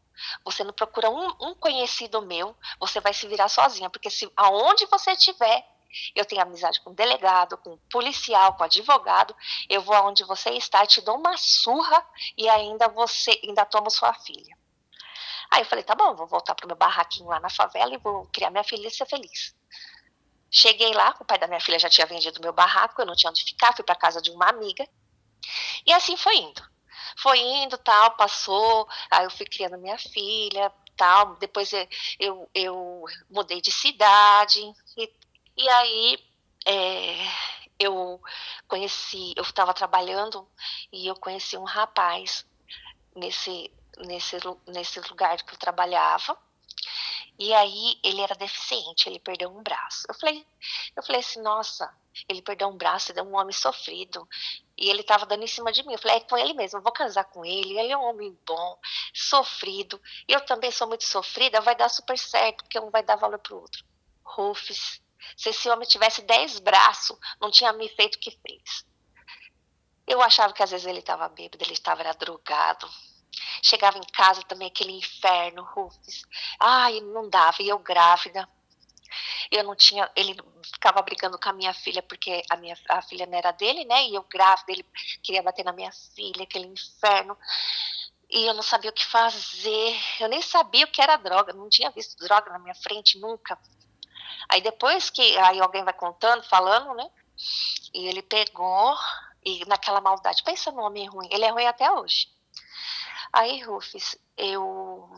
você não procura um conhecido meu, você vai se virar sozinha, porque aonde você estiver, eu tenho amizade com delegado, com policial, com advogado, eu vou aonde você está, te dou uma surra e ainda tomo sua filha. Aí eu falei, tá bom, vou voltar pro meu barraquinho lá na favela e vou criar minha filha e ser feliz. Cheguei lá, o pai da minha filha já tinha vendido meu barraco, eu não tinha onde ficar, fui para casa de uma amiga. E assim foi indo. Foi indo, tal, passou, aí eu fui criando minha filha, tal, depois eu mudei de cidade, e aí eu estava trabalhando e eu conheci um rapaz nesse lugar que eu trabalhava, e aí ele era deficiente, ele perdeu um braço. Eu falei assim, nossa, ele perdeu um braço, ele é um homem sofrido, e ele estava dando em cima de mim. Eu falei, é com ele mesmo, eu vou casar com ele é um homem bom, sofrido, eu também sou muito sofrida, vai dar super certo, porque um vai dar valor pro outro. Rufus, se esse homem tivesse 10 braços, não tinha me feito o que fez. Eu achava que às vezes ele estava bêbado, ele era drogado. Chegava em casa também, aquele inferno, Rufus. Ai, não dava, e eu grávida. Ele ficava brigando com a minha filha, porque a filha não era dele, né? E eu grávida, ele queria bater na minha filha, aquele inferno. E eu não sabia o que fazer. Eu nem sabia o que era droga, não tinha visto droga na minha frente, nunca. Aí depois aí alguém vai contando, falando, né? E ele pegou, e naquela maldade, pensa no homem ruim, ele é ruim até hoje. Aí, Rufus, eu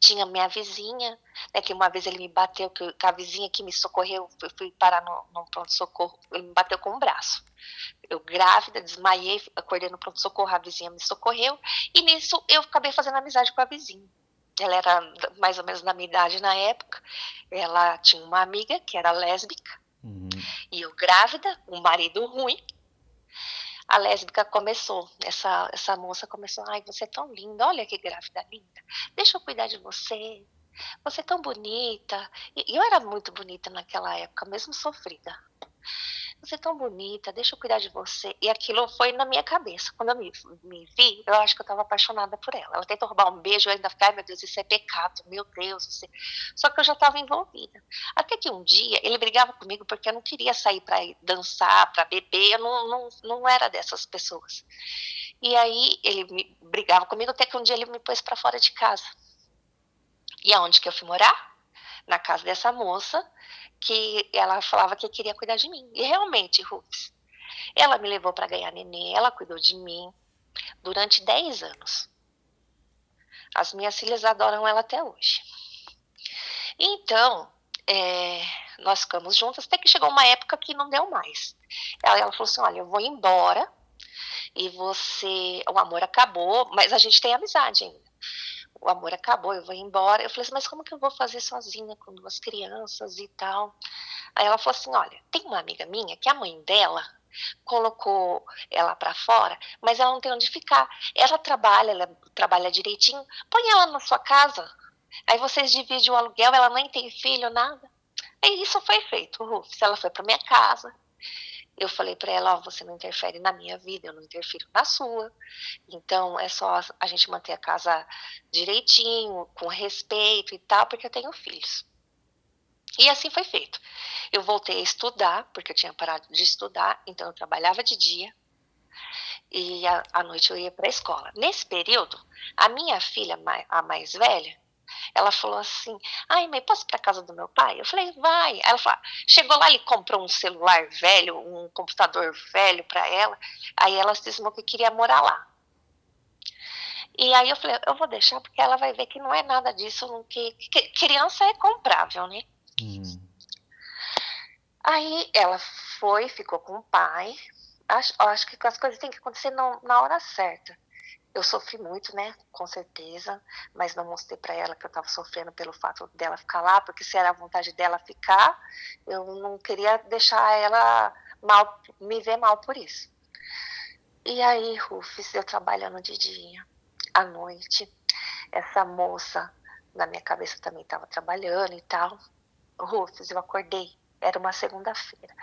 Tinha minha vizinha, né, que uma vez ele me bateu, que a vizinha que me socorreu, eu fui parar no pronto-socorro, ele me bateu com o braço. Eu grávida, desmaiei, acordei no pronto-socorro, a vizinha me socorreu, e nisso eu acabei fazendo amizade com a vizinha. Ela era mais ou menos da minha idade na época, ela tinha uma amiga que era lésbica, e eu grávida, um marido ruim. A lésbica começou, essa moça começou, ai, você é tão linda, olha que grávida linda, deixa eu cuidar de você, você é tão bonita. E eu era muito bonita naquela época, mesmo sofrida. Você é tão bonita, deixa eu cuidar de você. E aquilo foi na minha cabeça. Quando eu me vi, eu acho que eu estava apaixonada por ela. Ela tentou roubar um beijo, eu ainda fiquei, ai meu Deus, isso é pecado, meu Deus. Você... Só que eu já estava envolvida. Até que um dia ele brigava comigo porque eu não queria sair para dançar, para beber, eu não era dessas pessoas. E aí ele brigava comigo até que um dia ele me pôs para fora de casa. E aonde que eu fui morar? Na casa dessa moça, que ela falava que queria cuidar de mim. E realmente, Rufus, ela me levou para ganhar neném, ela cuidou de mim durante 10 anos. As minhas filhas adoram ela até hoje. Então, nós ficamos juntas, até que chegou uma época que não deu mais. Ela falou assim, olha, eu vou embora, e o amor acabou, mas a gente tem amizade ainda. O amor acabou, eu vou embora. Eu falei assim, mas como que eu vou fazer sozinha com 2 crianças e tal? Aí ela falou assim, olha, tem uma amiga minha que a mãe dela colocou ela para fora, mas ela não tem onde ficar. Ela trabalha direitinho, põe ela na sua casa. Aí vocês dividem o aluguel, ela nem tem filho, nada. Aí isso foi feito, Rufus. Ela foi para minha casa. Eu falei para ela, você não interfere na minha vida, eu não interfiro na sua. Então, é só a gente manter a casa direitinho, com respeito e tal, porque eu tenho filhos. E assim foi feito. Eu voltei a estudar, porque eu tinha parado de estudar, então eu trabalhava de dia e à noite eu ia para a escola. Nesse período, a minha filha, a mais velha, ela falou assim, ai, mãe, posso ir para casa do meu pai? Eu falei, vai. Aí ela falou, chegou lá, ele comprou um celular velho, um computador velho para ela, aí ela cismou que queria morar lá. E aí eu falei, eu vou deixar, porque ela vai ver que não é nada disso, que criança é comprável, né? Aí ela ficou com o pai, acho que as coisas têm que acontecer na hora certa. Eu sofri muito, né, com certeza, mas não mostrei para ela que eu estava sofrendo pelo fato dela ficar lá, porque se era a vontade dela ficar, eu não queria deixar ela me ver mal por isso. E aí, Rufus, eu trabalhando de dia, à noite, essa moça na minha cabeça também estava trabalhando e tal. Rufus, eu acordei, era uma segunda-feira.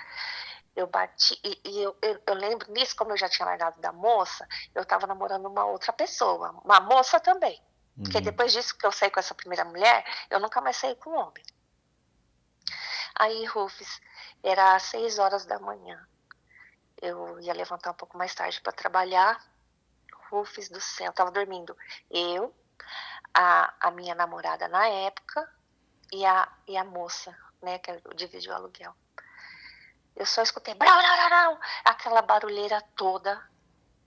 Eu bati, e eu lembro nisso, como eu já tinha largado da moça, eu estava namorando uma outra pessoa, uma moça também. Porque depois disso que eu saí com essa primeira mulher, eu nunca mais saí com homem. Aí, Rufus, era às 6 horas da manhã. Eu ia levantar um pouco mais tarde para trabalhar. Rufus do céu, eu tava dormindo. Eu, a minha namorada na época e a moça, né, que dividiu o aluguel. Eu só escutei aquela barulheira toda.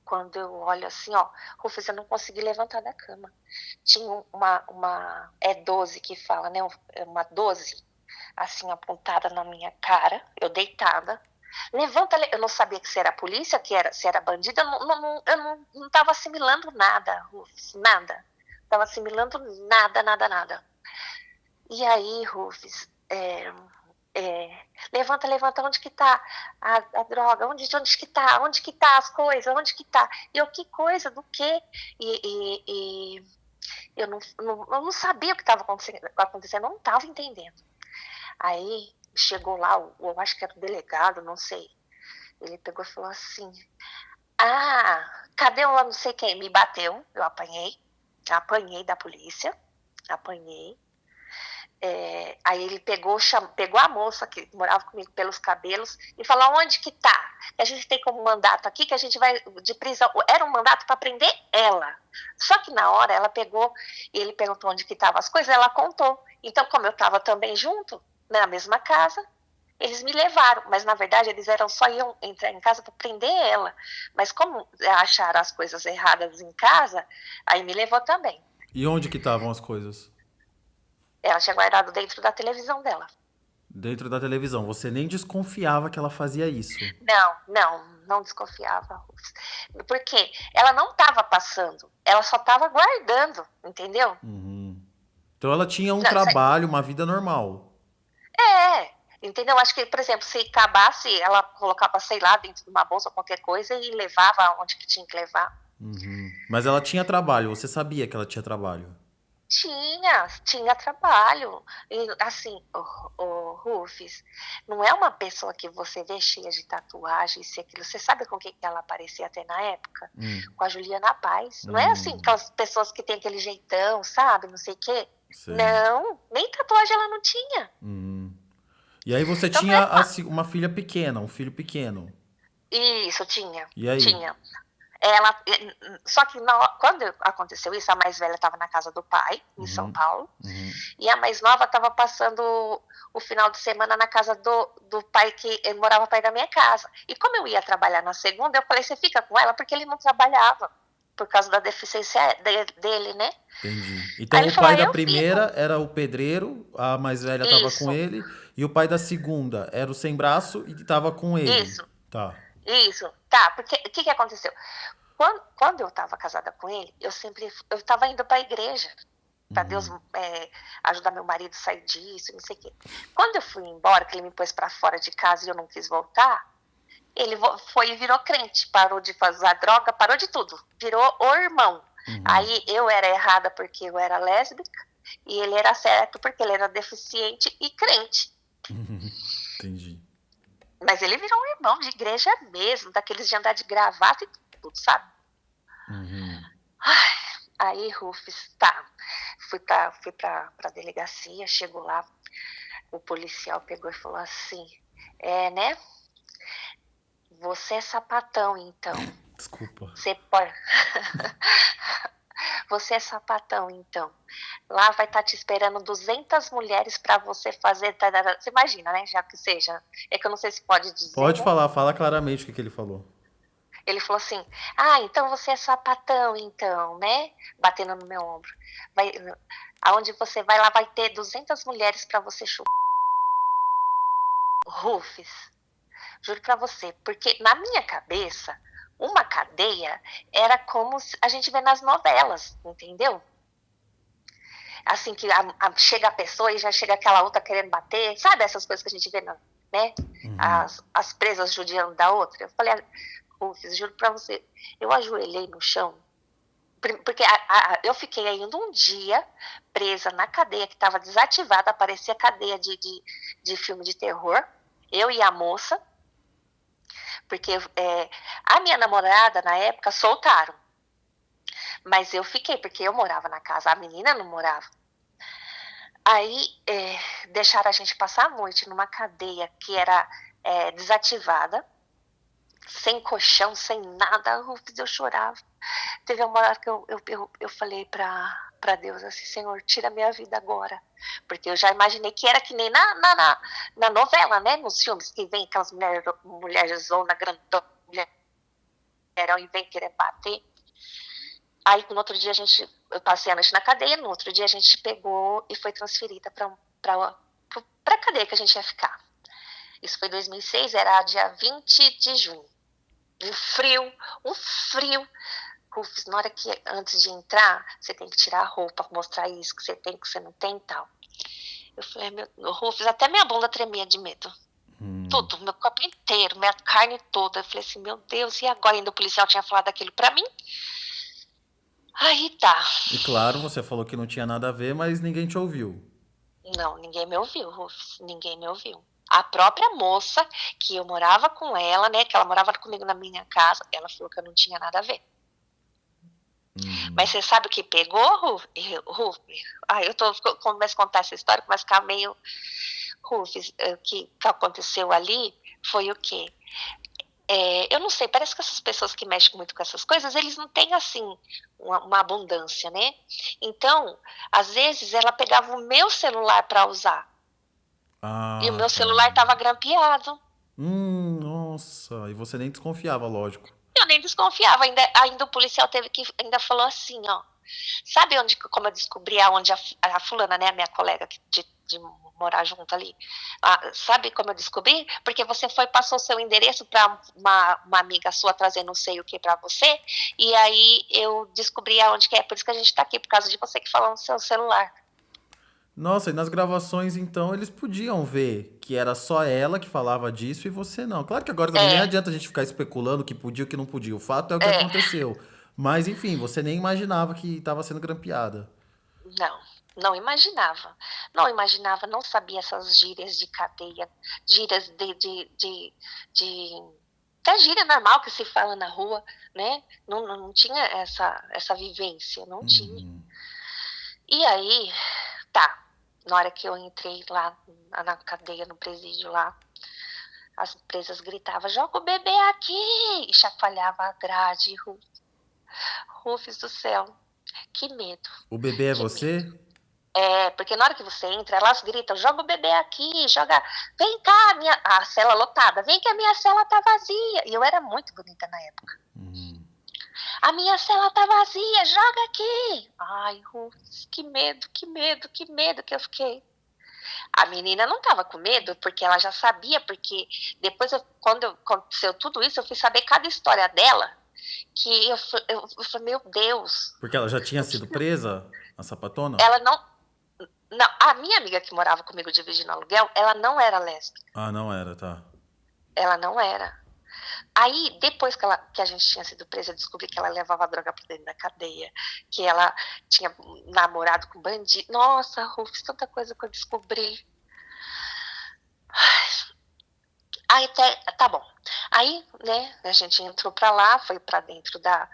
Quando eu olho assim, ó, Rufus, eu não consegui levantar da cama. Tinha uma 12 que fala, né, uma 12, assim, apontada na minha cara, eu deitada. Levanta, eu não sabia se era polícia, se era bandida, eu não estava assimilando nada, Rufus, nada. Estava assimilando nada. E aí, Rufus, levanta, onde que tá a droga? Onde que tá? Onde que tá as coisas? Onde que tá? E eu, que coisa? Do quê? E eu não sabia o que estava acontecendo, eu não estava entendendo. Aí chegou lá, eu acho que era o delegado, não sei. Ele pegou e falou assim, cadê o não sei quem? Me bateu, eu apanhei da polícia, apanhei. Aí ele pegou a moça que morava comigo pelos cabelos e falou, onde que tá? Que a gente tem como mandato aqui, que a gente vai de prisão. Era um mandato para prender ela. Só que na hora ela pegou, e ele perguntou onde que estavam as coisas, ela contou. Então, como eu estava também junto, na mesma casa, eles me levaram. Mas, na verdade, eles só iam entrar em casa para prender ela. Mas como acharam as coisas erradas em casa, aí me levou também. E onde que estavam as coisas? Ela tinha guardado dentro da televisão dela. Dentro da televisão. Você nem desconfiava que ela fazia isso. Não desconfiava. Porque ela não estava passando, ela só estava guardando, entendeu? Uhum. Então ela tinha um Não, trabalho, uma vida normal. entendeu? Acho que, por exemplo, se acabasse, ela colocava, sei lá, dentro de uma bolsa ou qualquer coisa e levava onde que tinha que levar. Uhum. Mas ela tinha trabalho, você sabia que ela tinha trabalho. Tinha trabalho. E, assim, o Rufus, não é uma pessoa que você vê cheia de tatuagem, isso e aquilo. Você sabe com quem que ela parecia até na época? Com a Juliana Paz. Não é assim, aquelas pessoas que tem aquele jeitão, sabe? Não sei o quê. Sei. Não, nem tatuagem ela não tinha. E aí você Então, tinha uma filha pequena, um filho pequeno. Isso, tinha. E aí? Tinha. Só que quando aconteceu isso, a mais velha estava na casa do pai, em São Paulo, e a mais nova estava passando o final de semana na casa do pai, que ele morava perto da minha casa. E como eu ia trabalhar na segunda, eu falei, você fica com ela? Porque ele não trabalhava, por causa da deficiência dele, né? Entendi. Então o pai da primeira era o pedreiro, a mais velha estava com ele, e o pai da segunda era o sem braço e estava com ele. Isso. Tá. Isso, tá, porque o que aconteceu? Quando eu estava casada com ele, eu estava indo para a igreja, para Deus ajudar meu marido a sair disso, não sei o quê. Quando eu fui embora, que ele me pôs para fora de casa e eu não quis voltar, ele foi e virou crente, parou de usar droga, parou de tudo, virou o irmão. Aí eu era errada porque eu era lésbica e ele era certo porque ele era deficiente e crente. Entendi. Mas ele virou um irmão de igreja mesmo, daqueles de andar de gravata e tudo, sabe? Aí, Rufus, tá. Fui pra delegacia, chegou lá, o policial pegou e falou assim, né? Você é sapatão, então. Desculpa. Você pode... Você é sapatão, então. Lá vai estar te esperando 200 mulheres para você fazer... Você imagina, né? Já que seja. É que eu não sei se pode dizer. Pode né? falar, fala claramente o que ele falou. Ele falou assim, então você é sapatão, então, né? Batendo no meu ombro. Aonde você vai lá vai ter 200 mulheres para você chupar. Rufus, juro para você, porque na minha cabeça, uma cadeia era como a gente vê nas novelas, entendeu? Assim que chega a pessoa e já chega aquela outra querendo bater, sabe essas coisas que a gente vê, né? As presas judiando da outra. Eu falei, Rufus, juro pra você, eu ajoelhei no chão, porque eu fiquei ainda um dia presa na cadeia que estava desativada, parecia cadeia de filme de terror, eu e a moça, porque a minha namorada na época soltaram, mas eu fiquei, porque eu morava na casa, a menina não morava. Aí deixaram a gente passar a noite numa cadeia que era desativada, sem colchão, sem nada. Rufus, eu chorava. Teve uma hora que eu falei pra Deus assim, Senhor, tira minha vida agora. Porque eu já imaginei que era que nem na novela, né? Nos filmes que vem aquelas mulheres zona grandona, mulherão e vem querer bater. Aí no outro dia eu passei a noite na cadeia, no outro dia a gente pegou e foi transferida pra cadeia que a gente ia ficar. Isso foi em 2006, era dia 20 de junho. Um frio. Rufus, na hora que antes de entrar, você tem que tirar a roupa, mostrar isso que você tem, que você não tem e tal. Eu falei, Rufus, até minha bunda tremia de medo. Tudo, meu corpo inteiro, minha carne toda. Eu falei assim, meu Deus, e agora? Ainda o policial tinha falado aquilo pra mim? Aí tá. E claro, você falou que não tinha nada a ver, mas ninguém te ouviu. Não, ninguém me ouviu, Rufus, ninguém me ouviu. A própria moça, que eu morava com ela, né, que ela morava comigo na minha casa, ela falou que eu não tinha nada a ver. Mas você sabe o que pegou, Rufus? Começo a contar essa história, começa a ficar meio... Rufus, o que aconteceu ali foi o quê? Eu não sei, parece que essas pessoas que mexem muito com essas coisas, eles não têm, assim, uma abundância, né? Então, às vezes, ela pegava o meu celular para usar. E o meu celular estava grampeado. Nossa, e você nem desconfiava, lógico. Eu nem desconfiava, ainda o policial ainda falou assim, ó, Sabe como eu descobri aonde a fulana, né, a minha colega de morar junto ali, sabe como eu descobri? Porque você passou seu endereço para uma amiga sua trazer não sei o que para você, e aí eu descobri aonde que é, por isso que a gente tá aqui, por causa de você que falou no seu celular. Nossa, e nas gravações, então, eles podiam ver que era só ela que falava disso e você não. Claro que agora também nem É, adianta a gente ficar especulando o que podia e o que não podia. O fato é o que é, aconteceu. Mas, enfim, você nem imaginava que estava sendo grampeada. não, não imaginava. Não imaginava, não sabia essas gírias de cadeia, gírias de da gíria normal que se fala na rua, né? Não tinha essa vivência, não tinha. Uhum. E aí, tá, na hora que eu entrei lá na cadeia, no presídio lá, as presas gritavam, joga o bebê aqui! E chacoalhava a grade. Rufus do céu, que medo, O bebê é que medo. você? Porque na hora que você entra, elas gritam, joga o bebê aqui, joga, vem cá, a cela lotada, vem que a minha cela tá vazia. E eu era muito bonita na época. Uhum. A minha cela tá vazia, joga aqui. Ai, Rufus, que medo, que medo, que medo que eu fiquei. A menina não tava com medo, porque ela já sabia, porque depois, quando aconteceu tudo isso, eu fui saber cada história dela, que eu falei, meu Deus. Porque ela já tinha sido presa, a sapatona? Ela não, a minha amiga que morava comigo dividindo aluguel, ela não era lésbica, Ah, não era, tá. ela não era. Aí, depois que a gente tinha sido presa, eu descobri que ela levava droga pra dentro da cadeia, que ela tinha namorado com bandido. Nossa, Rufus, tanta coisa que eu descobri. Aí, tá bom. Aí, né, a gente entrou pra lá, foi pra dentro da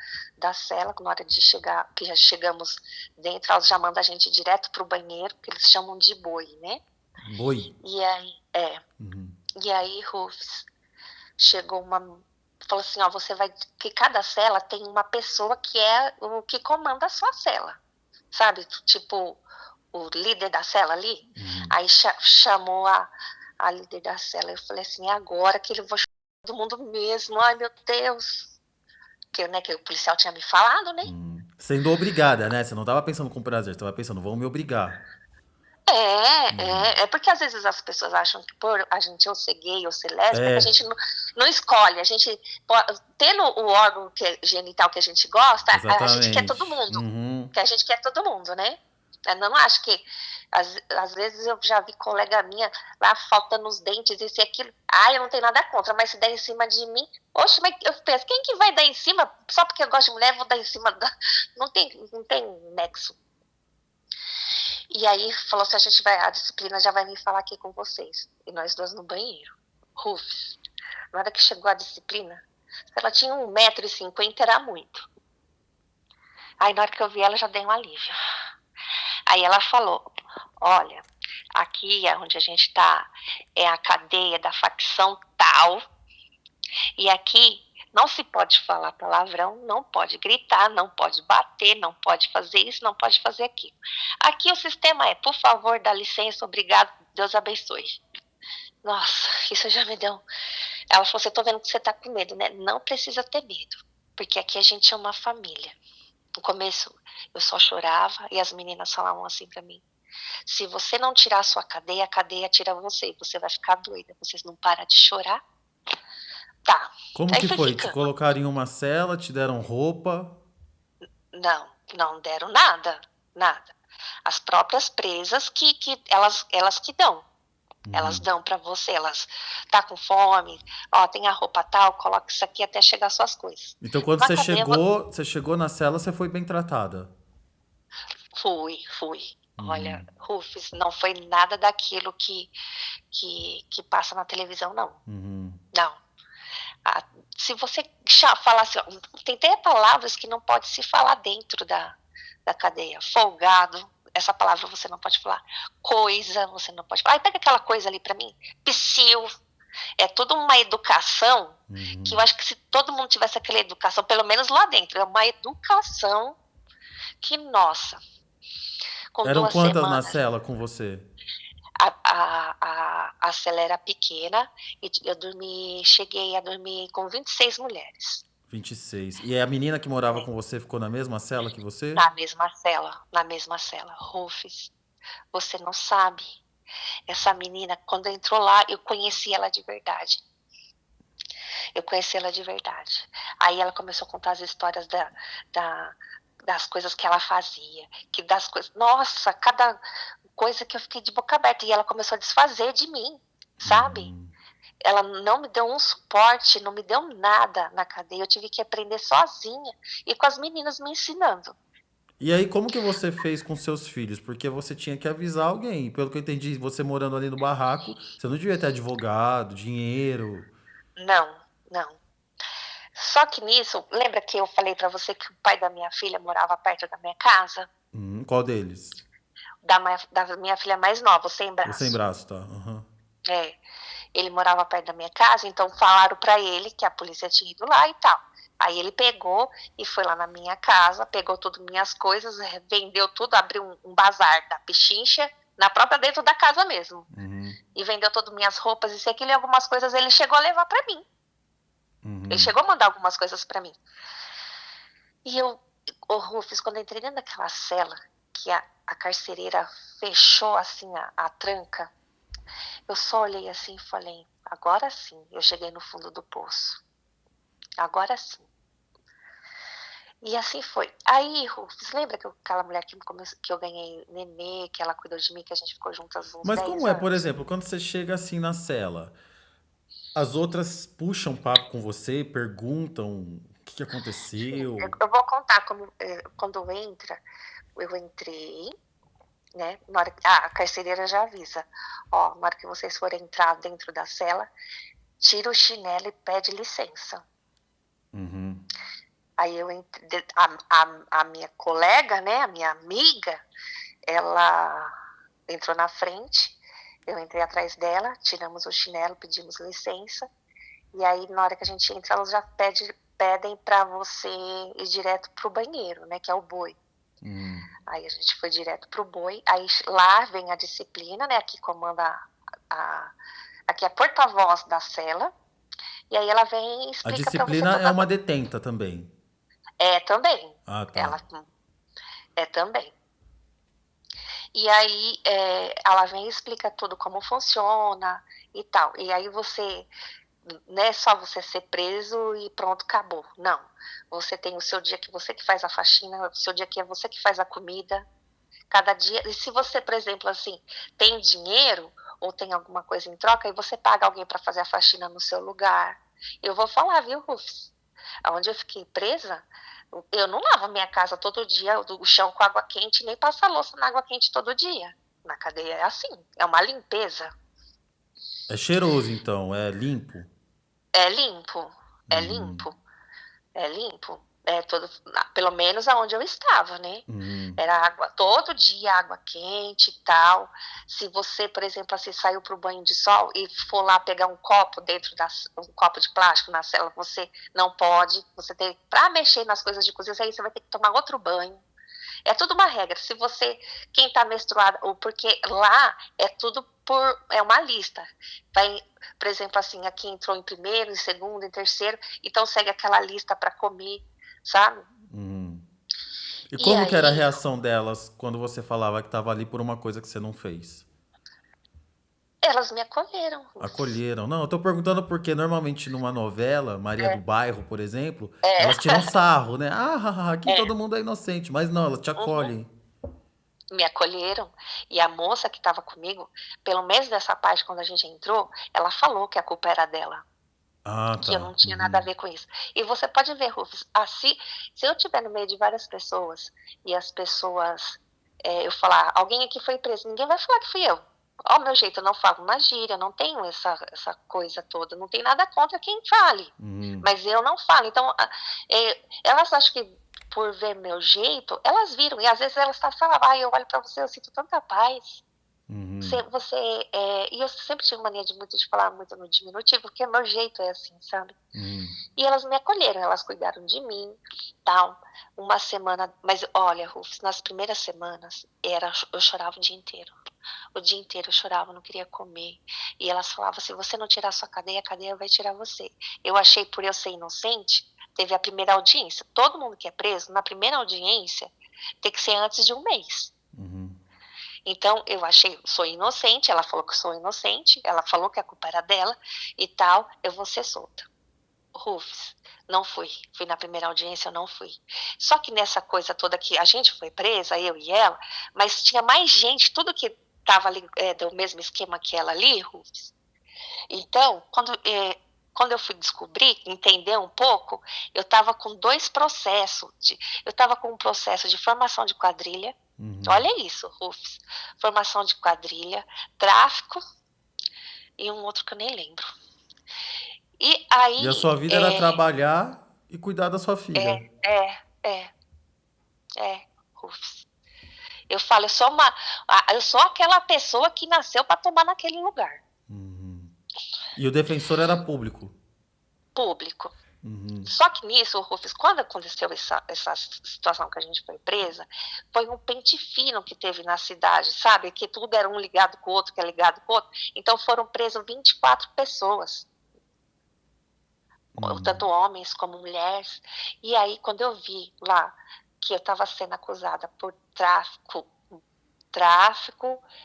cela, na hora de chegar, que já chegamos dentro, elas já mandam a gente direto pro banheiro, que eles chamam de boi, né? Boi? E aí, Uhum. e aí, Rufus, chegou falou assim, ó, você vai, que cada cela tem uma pessoa que é o que comanda a sua cela, sabe? Tipo, o líder da cela ali. Uhum. Aí chamou a líder da cela, eu falei assim, é agora que ele vou chamar todo mundo mesmo, ai meu Deus. Que o policial tinha me falado, né? Sendo obrigada, né? Você não tava pensando com prazer, você tava pensando, vão me obrigar. É porque às vezes as pessoas acham que por a gente ou ser gay ou ser lésbica, que a É, gente não escolhe. A gente, tendo o órgão genital que a gente gosta, a gente quer todo exatamente. mundo. Uhum. Que a gente quer todo mundo, né? Eu não acho que. Às vezes eu já vi colega minha lá faltando os dentes, isso e aquilo. Ah, eu não tenho nada contra, mas se der em cima de mim. Oxe, mas eu penso, quem que vai dar em cima? Só porque eu gosto de mulher, eu vou dar em cima da. Não tem nexo. E aí falou assim, a disciplina já vai me falar aqui com vocês. E nós dois no banheiro. Rufus. Na hora que chegou a disciplina, ela tinha 1,50 m, era muito. Aí na hora que eu vi ela, já dei um alívio. Aí ela falou, olha, aqui onde a gente tá é a cadeia da facção tal, e aqui não se pode falar palavrão, não pode gritar, não pode bater, não pode fazer isso, não pode fazer aquilo. Aqui o sistema é, por favor, dá licença, obrigado, Deus abençoe. Nossa, isso já me deu. Ela falou, você tô vendo que você tá com medo, né? Não precisa ter medo, porque aqui a gente é uma família. No começo eu só chorava e as meninas falavam assim pra mim, se você não tirar a sua cadeia, a cadeia tira você, você vai ficar doida, vocês não param de chorar. Tá. Como Aí que foi foi? Te ficando. colocaram em uma cela, te deram roupa? Não deram nada, nada. As próprias presas que elas que dão. Elas dão pra você, elas tá com fome, ó, tem a roupa tal, coloca isso aqui até chegar às suas coisas. Então, quando Na cadeia, você chegou na cela, você foi bem tratada. fui. Olha, Rufus, não foi nada daquilo que passa na televisão, não. Uhum. Não. Se você falar assim, ó, tem até palavras que não pode se falar dentro da cadeia. Folgado, essa palavra você não pode falar. Coisa, você não pode falar. Ai, pega aquela coisa ali pra mim. Psil. É toda uma educação que eu acho que se todo mundo tivesse aquela educação, pelo menos lá dentro, é uma educação que, nossa, com Eram 2 quantas na semanas, cela com você? a cela era pequena e cheguei a dormir com 26 mulheres. 26. E é a menina que morava com você ficou na mesma cela que você? Na mesma cela. Rufus, você não sabe. Essa menina, quando entrou lá, eu conheci ela de verdade. Aí ela começou a contar as histórias das coisas que ela fazia. Nossa, cada coisa que eu fiquei de boca aberta. E ela começou a desfazer de mim, sabe? Ela não me deu um suporte, não me deu nada na cadeia. Eu tive que aprender sozinha e com as meninas me ensinando. E aí, como que você fez com seus filhos? Porque você tinha que avisar alguém. Pelo que eu entendi, você morando ali no barraco, você não devia ter advogado, dinheiro. Não. Só que nisso, lembra que eu falei pra você que o pai da minha filha morava perto da minha casa? Qual deles? Da minha filha mais nova, o sem O braço. sem braço, tá? Uhum. Ele morava perto da minha casa, então falaram pra ele que a polícia tinha ido lá e tal. Aí ele pegou e foi lá na minha casa, pegou todas minhas coisas, vendeu tudo, abriu um bazar da Pichincha, dentro da casa mesmo. E vendeu todas minhas roupas, isso e aquilo, e algumas coisas ele chegou a levar pra mim. Ele chegou a mandar algumas coisas pra mim. E Rufus, quando eu entrei dentro daquela cela, que a carcereira fechou assim a tranca, eu só olhei assim e falei, agora sim, eu cheguei no fundo do poço. Agora sim. E assim foi. Aí, Rufus, lembra que aquela mulher que eu ganhei nenê, que ela cuidou de mim, que a gente ficou juntas uns Mas 10 como é, anos? por exemplo, quando você chega assim na cela, as outras puxam papo com você, perguntam o que aconteceu? Eu vou contar quando eu entrei, né? Na hora, a carcereira já avisa. Ó, na hora que vocês forem entrar dentro da cela, tira o chinelo e pede licença. Aí eu entrei, a minha colega, né, a minha amiga, ela entrou na frente, eu entrei atrás dela, tiramos o chinelo, pedimos licença, e aí na hora que a gente entra, elas já pedem para você ir direto pro banheiro, né, que é o boi. Aí a gente foi direto pro boi, aí lá vem a disciplina, né, aqui comanda aqui é a porta-voz da cela, e aí ela vem e explica pra você. A disciplina é uma detenta também. Também. Ah, tá. Ela também. E aí ela vem e explica tudo como funciona e tal. E aí você, não é só você ser preso e pronto, acabou. Não. Você tem o seu dia que você que faz a faxina, o seu dia que é você que faz a comida. Cada dia. E se você, por exemplo, assim, tem dinheiro ou tem alguma coisa em troca, e você paga alguém para fazer a faxina no seu lugar. Eu vou falar, viu, Rufus? Onde eu fiquei presa, eu não lavo minha casa todo dia, o chão com água quente, nem passo a louça na água quente todo dia. Na cadeia é assim, é uma limpeza. É cheiroso, então, é limpo? É limpo. Pelo menos aonde eu estava, né? Era água, todo dia água quente e tal. Se você, por exemplo, assim, saiu pro banho de sol e for lá pegar um copo um copo de plástico na cela, você não pode. Você tem, pra mexer nas coisas de cozinha, aí você vai ter que tomar outro banho. É tudo uma regra. Se você, quem tá menstruada, ou porque lá é tudo é uma lista. Vai, por exemplo, assim, aqui entrou em primeiro, em segundo, em terceiro, então segue aquela lista para comer, sabe? E como que era a reação delas quando você falava que estava ali por uma coisa que você não fez? Elas me acolheram. Acolheram. Não, eu tô perguntando porque normalmente numa novela, Maria do Bairro, por exemplo, elas tiram sarro, né? Aqui todo mundo é inocente. Mas não, elas te acolhem. Me acolheram. E a moça que estava comigo, pelo menos dessa parte, quando a gente entrou, ela falou que a culpa era dela. Que eu não tinha nada a ver com isso. E você pode ver, Rufus, assim, se eu estiver no meio de várias pessoas e as pessoas, eu falar, alguém aqui foi preso, ninguém vai falar que fui eu. Ao meu jeito, eu não falo na gíria, não tenho essa coisa toda, não tem nada contra quem fale, mas eu não falo. Então, elas acham que por ver meu jeito, elas viram, e às vezes elas falam, eu olho pra você, eu sinto tanta paz. E eu sempre tive mania de falar muito no diminutivo, porque meu jeito é assim, sabe? E elas me acolheram, elas cuidaram de mim, tal. Uma semana, mas olha, Rufus, nas primeiras semanas, eu chorava o dia inteiro. O dia inteiro eu chorava, não queria comer. E elas falavam, se você não tirar sua cadeia, a cadeia vai tirar você. Eu achei, por eu ser inocente, teve a primeira audiência. Todo mundo que é preso, na primeira audiência, tem que ser antes de um mês. Então, eu sou inocente, ela falou que sou inocente, ela falou que a culpa era dela e tal, eu vou ser solta. Rufus, não fui na primeira audiência, eu não fui. Só que nessa coisa toda que a gente foi presa, eu e ela, mas tinha mais gente, tudo que estava ali do mesmo esquema que ela ali, Rufus. Então, quando eu fui descobrir, entender um pouco, eu estava com 2 processos. Eu estava com um processo de formação de quadrilha. Olha isso, Rufus. Formação de quadrilha, tráfico e um outro que eu nem lembro. E aí... E a sua vida era trabalhar e cuidar da sua filha. Rufus. Eu falo, eu sou aquela pessoa que nasceu para tomar naquele lugar. E o defensor era público? Público. Só que nisso, Rufus, quando aconteceu essa situação que a gente foi presa, foi um pente fino que teve na cidade, sabe? Que tudo era um ligado com o outro, que é ligado com o outro. Então foram presos 24 pessoas. Tanto homens como mulheres. E aí, quando eu vi lá que eu estava sendo acusada por tráfico,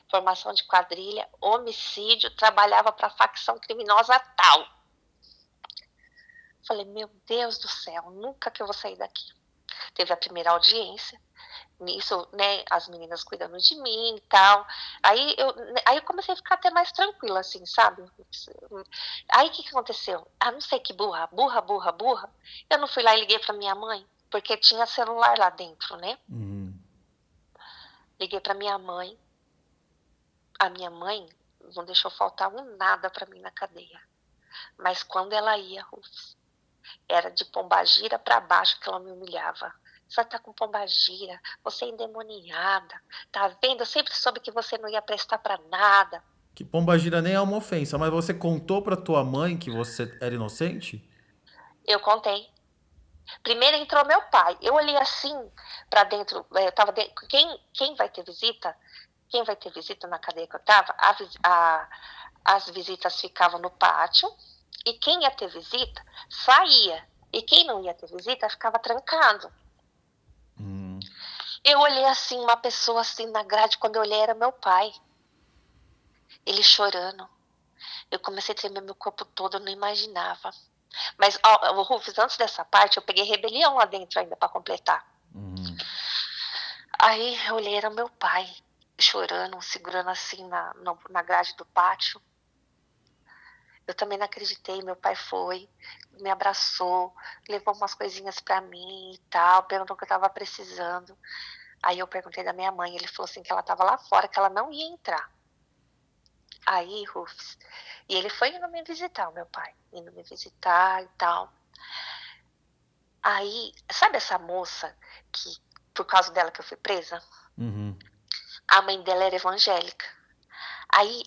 formação de quadrilha, homicídio, trabalhava para facção criminosa tal. Falei, meu Deus do céu, nunca que eu vou sair daqui. Teve a primeira audiência, nisso, né, as meninas cuidando de mim e tal. Aí eu comecei a ficar até mais tranquila, assim, sabe? Aí o que aconteceu? Não sei que burra. Eu não fui lá e liguei pra minha mãe, porque tinha celular lá dentro, né? Liguei pra minha mãe. A minha mãe não deixou faltar nada pra mim na cadeia. Mas quando ela ia, Rufus, era de pombagira pra baixo que ela me humilhava. Você tá com pombagira, você é endemoniada, tá vendo? Eu sempre soube que você não ia prestar pra nada. Que pombagira nem é uma ofensa, mas você contou pra tua mãe que você era inocente? Eu contei. Primeiro entrou meu pai. Eu olhei assim pra dentro. Eu tava dentro. Quem vai ter visita? Quem vai ter visita na cadeia que eu tava? As visitas ficavam no pátio. E quem ia ter visita saía. E quem não ia ter visita ficava trancado. Eu olhei assim, uma pessoa assim na grade. Quando eu olhei era meu pai. Ele chorando. Eu comecei a tremer meu corpo todo, eu não imaginava. Mas, Rufus, antes dessa parte, eu peguei rebelião lá dentro ainda para completar. Aí eu olhei, era meu pai chorando, segurando assim na grade do pátio. Eu também não acreditei, meu pai foi, me abraçou, levou umas coisinhas para mim e tal, perguntou o que eu tava precisando. Aí eu perguntei da minha mãe, ele falou assim que ela tava lá fora, que ela não ia entrar. Aí, Rufus, e ele foi indo me visitar, o meu pai, indo me visitar e tal. Aí, sabe essa moça que, por causa dela que eu fui presa? A mãe dela era evangélica. Aí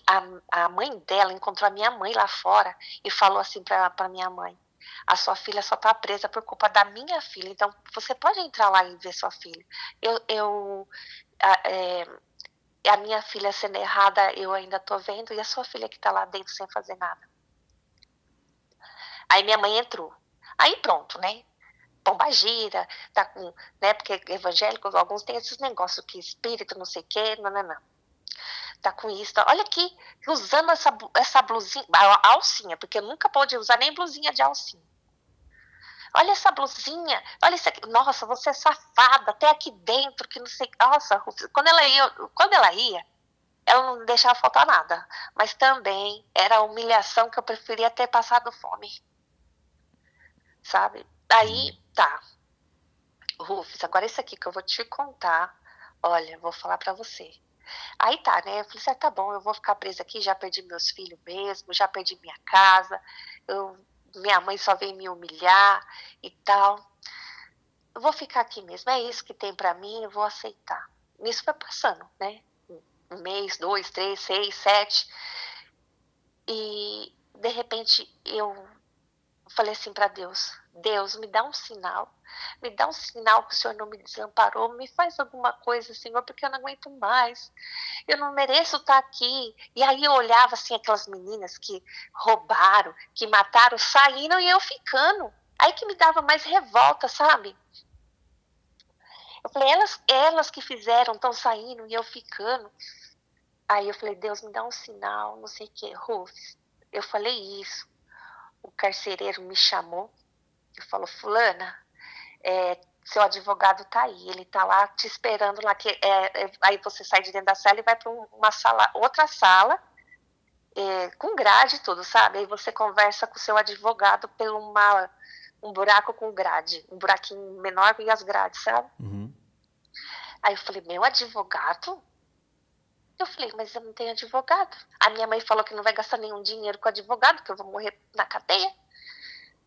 a mãe dela encontrou a minha mãe lá fora e falou assim pra minha mãe: a sua filha só tá presa por culpa da minha filha, então você pode entrar lá e ver sua filha. A minha filha sendo errada, eu ainda tô vendo, e a sua filha que tá lá dentro sem fazer nada. Aí minha mãe entrou. Aí pronto, né? Pombagira, tá com, né? Porque evangélicos, alguns têm esses negócios que espírito, não sei o quê, não. Tá com isso. Tá. Olha aqui, usando essa blusinha, a alcinha, porque nunca pode usar nem blusinha de alcinha. Olha essa blusinha, olha isso aqui. Nossa, você é safada, até aqui dentro, que não sei. Nossa, quando ela ia, ela não deixava faltar nada. Mas também era a humilhação que eu preferia ter passado fome. Sabe? Aí, tá. Rufus, agora isso aqui que eu vou te contar. Olha, vou falar pra você. Aí tá, né? Eu falei assim, tá bom, eu vou ficar presa aqui, já perdi meus filhos mesmo, já perdi minha casa, minha mãe só veio me humilhar e tal. Eu vou ficar aqui mesmo, é isso que tem pra mim, eu vou aceitar. Isso foi passando, né? 1 mês, 2, 3, 6, 7. E, de repente, eu falei assim pra Deus, Deus, me dá um sinal que o Senhor não me desamparou, me faz alguma coisa, Senhor, porque eu não aguento mais, eu não mereço estar aqui. E aí eu olhava assim, aquelas meninas que roubaram, que mataram, saíram e eu ficando. Aí que me dava mais revolta, sabe? Eu falei, elas que fizeram, estão saindo e eu ficando. Aí eu falei, Deus, me dá um sinal, não sei o que, Rufus. Eu falei isso. O carcereiro me chamou e falou, fulana, seu advogado tá aí, ele tá lá te esperando lá. Aí você sai de dentro da sala e vai para uma sala, outra sala, com grade e tudo, sabe? Aí você conversa com o seu advogado por um buraco com grade, um buraquinho menor e as grades, sabe? Uhum. Aí eu falei, meu advogado? Eu falei, mas eu não tenho advogado. A minha mãe falou que não vai gastar nenhum dinheiro com advogado, que eu vou morrer na cadeia.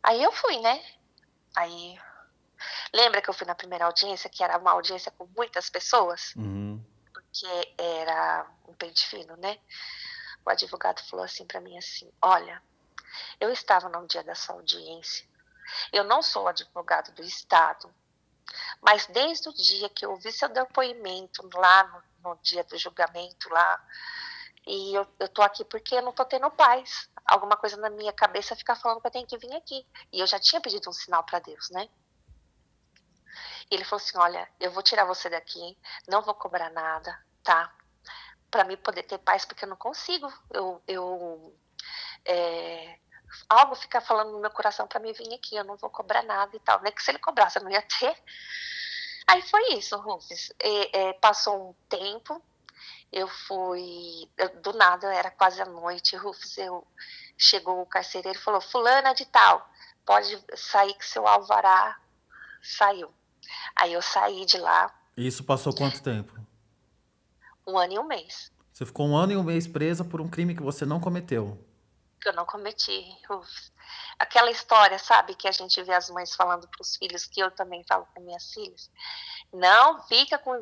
Aí eu fui, né? Aí, lembra que eu fui na primeira audiência, que era uma audiência com muitas pessoas? Uhum. Porque era um pente fino, né? O advogado falou assim pra mim assim, olha, eu estava no dia dessa audiência, eu não sou advogado do Estado, mas desde o dia que eu ouvi seu depoimento lá no dia do julgamento lá, e eu tô aqui porque eu não tô tendo paz. Alguma coisa na minha cabeça fica falando que eu tenho que vir aqui. E eu já tinha pedido um sinal para Deus, né? E ele falou assim, olha, eu vou tirar você daqui, não vou cobrar nada, tá? Para mim poder ter paz, porque eu não consigo. Algo fica falando no meu coração para mim vir aqui, eu não vou cobrar nada e tal. Nem que se ele cobrasse, eu não ia ter. Aí foi isso, Rufus. Passou um tempo, do nada, era quase a noite, Rufus, chegou o carcereiro e falou, fulana de tal, pode sair que seu alvará saiu. Aí eu saí de lá. E isso passou quanto tempo? 1 ano e 1 mês. Você ficou 1 ano e 1 mês presa por um crime que você não cometeu. Que eu não cometi, Rufus. Aquela história, sabe, que a gente vê as mães falando para os filhos, que eu também falo com minhas filhas. Não fica com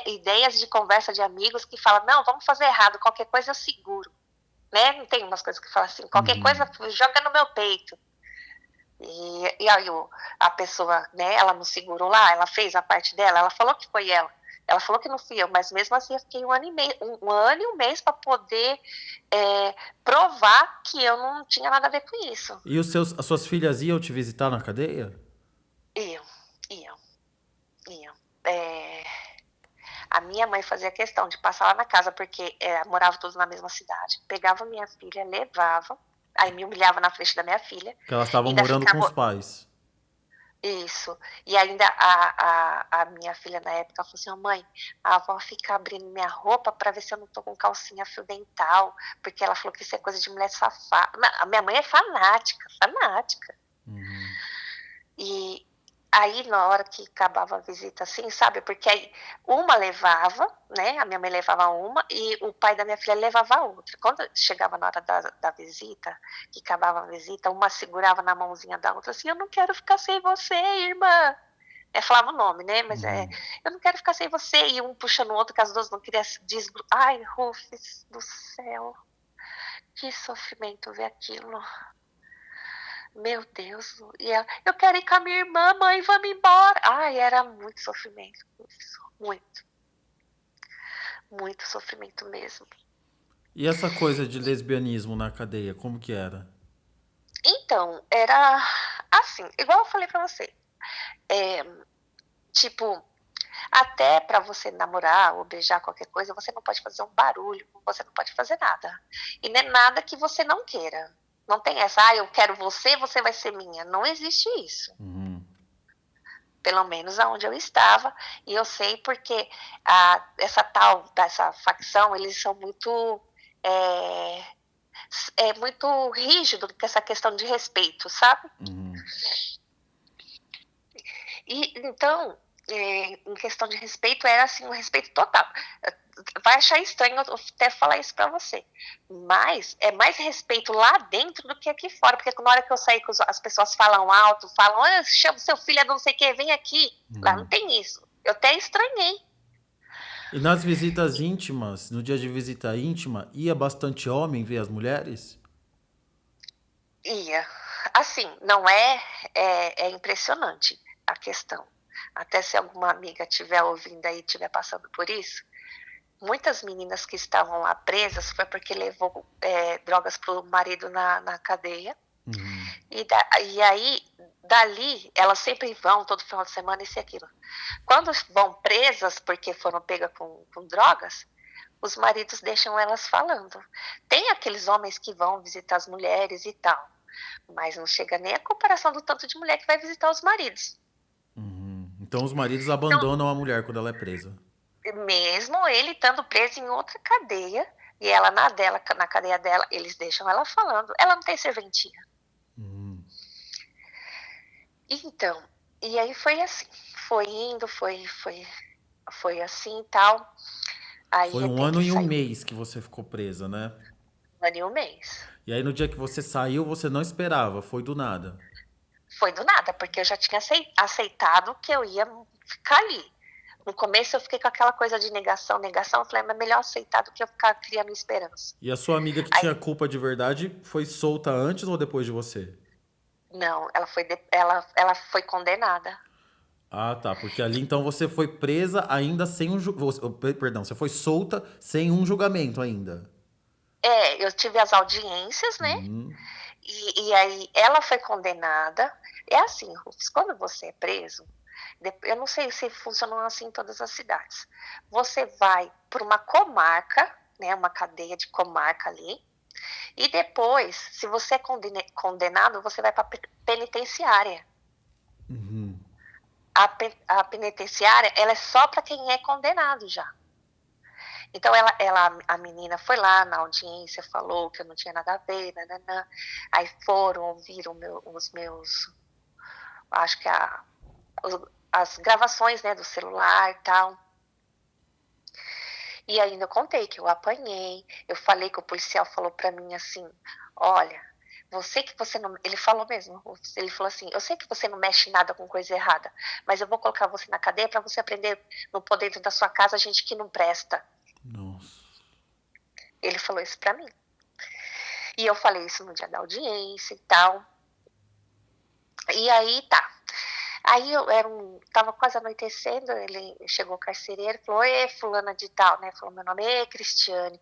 ideias de conversa de amigos que falam, não, vamos fazer errado, qualquer coisa eu seguro. Né? Não tem umas coisas que falam assim, qualquer coisa joga no meu peito. E aí a pessoa, né, ela não segurou lá, ela fez a parte dela, ela falou que foi ela. Ela falou que não fui eu, mas mesmo assim eu fiquei 1 ano e 1 mês para poder provar que eu não tinha nada a ver com isso. E as suas filhas iam te visitar na cadeia? Iam. A minha mãe fazia questão de passar lá na casa, porque morava todos na mesma cidade. Pegava minha filha, levava, aí me humilhava na frente da minha filha. Porque elas estavam morando com os pais. Isso. E ainda a minha filha na época falou assim, mãe, a avó fica abrindo minha roupa para ver se eu não tô com calcinha fio dental, porque ela falou que isso é coisa de mulher safada. A minha mãe é fanática. Uhum. E aí na hora que acabava a visita assim, sabe, porque aí uma levava, né, a minha mãe levava uma e o pai da minha filha levava a outra. Quando chegava na hora da visita, que acabava a visita, uma segurava na mãozinha da outra assim, eu não quero ficar sem você, irmã. Falava o nome, né, mas eu não quero ficar sem você, e um puxando o outro, que as duas não queriam se desgrudar. Ai, Rufus do céu, que sofrimento ver aquilo. Meu Deus, e ela, eu quero ir com a minha irmã, mãe, vamos embora. Ai, era muito sofrimento, muito sofrimento mesmo. E essa coisa de lesbianismo na cadeia, como que era? Então, era assim, igual eu falei pra você, tipo, até pra você namorar ou beijar qualquer coisa, você não pode fazer um barulho, você não pode fazer nada, e nem nada que você não queira. Não tem essa, eu quero você, você vai ser minha. Não existe isso. Uhum. Pelo menos aonde eu estava. E eu sei porque essa facção, eles são muito muito rígido com essa questão de respeito, sabe? Uhum. E então, em questão de respeito, era assim, um respeito total. Vai achar estranho eu até falar isso pra você, mas é mais respeito lá dentro do que aqui fora, porque na hora que eu saí, as pessoas falam alto, falam, chama seu filho, não sei o que, vem aqui. Lá não tem isso. Eu até estranhei. E nas visitas íntimas, no dia de visita íntima, ia bastante homem ver as mulheres? Ia. Assim, não é impressionante a questão. Até se alguma amiga estiver ouvindo aí, estiver passando por isso, muitas meninas que estavam lá presas foi porque levou drogas pro marido na cadeia. Uhum. E aí, dali, elas sempre vão todo final de semana, isso e aquilo. Quando vão presas porque foram pegas com drogas, os maridos deixam elas falando. Tem aqueles homens que vão visitar as mulheres e tal, mas não chega nem a comparação do tanto de mulher que vai visitar os maridos. Então os maridos Então, abandonam a mulher quando ela é presa. mesmo ele estando preso em outra cadeia, e ela na cadeia dela, eles deixam ela falando. Ela não tem serventia. Então, e aí foi assim, foi indo, foi assim e tal. Aí Foi um até ano que e um saiu mês que você ficou presa, né? um ano e um mês. E aí no dia que você saiu, você não esperava, foi do nada. Foi do nada, porque eu já tinha aceitado que eu ia ficar ali. No começo eu fiquei com aquela coisa de negação. Eu falei, mas melhor aceitar do que eu ficar criando esperança. E a sua amiga que Aí, tinha culpa de verdade foi solta antes ou depois de você? não, ela foi condenada. Ah, tá. Porque ali então você foi presa ainda sem Perdão, você foi solta sem um julgamento ainda. Eu tive as audiências, né? Uhum. E aí ela foi condenada. É assim, Rufus, quando você é preso, eu não sei se funcionam assim em todas as cidades. Você vai para uma comarca, né, uma cadeia de comarca ali, e depois, se você é condenado, você vai para a penitenciária. A penitenciária, ela é só para quem é condenado já. Então, a menina foi lá na audiência, falou que eu não tinha nada a ver, nananã. Aí ouviram os meus, acho que as gravações, né, do celular e tal. E ainda eu contei que eu apanhei, eu falei que o policial falou pra mim assim, olha, você não... Ele falou mesmo, ele falou assim, eu sei que você não mexe nada com coisa errada, mas eu vou colocar você na cadeia pra você aprender no poder dentro da sua casa gente que não presta. Nossa. Ele falou isso pra mim. E eu falei isso no dia da audiência e tal. E aí, tá. Aí tava quase anoitecendo, ele chegou o carcereiro, falou, ê, fulana de tal, né? Falou meu nome, Cristiane.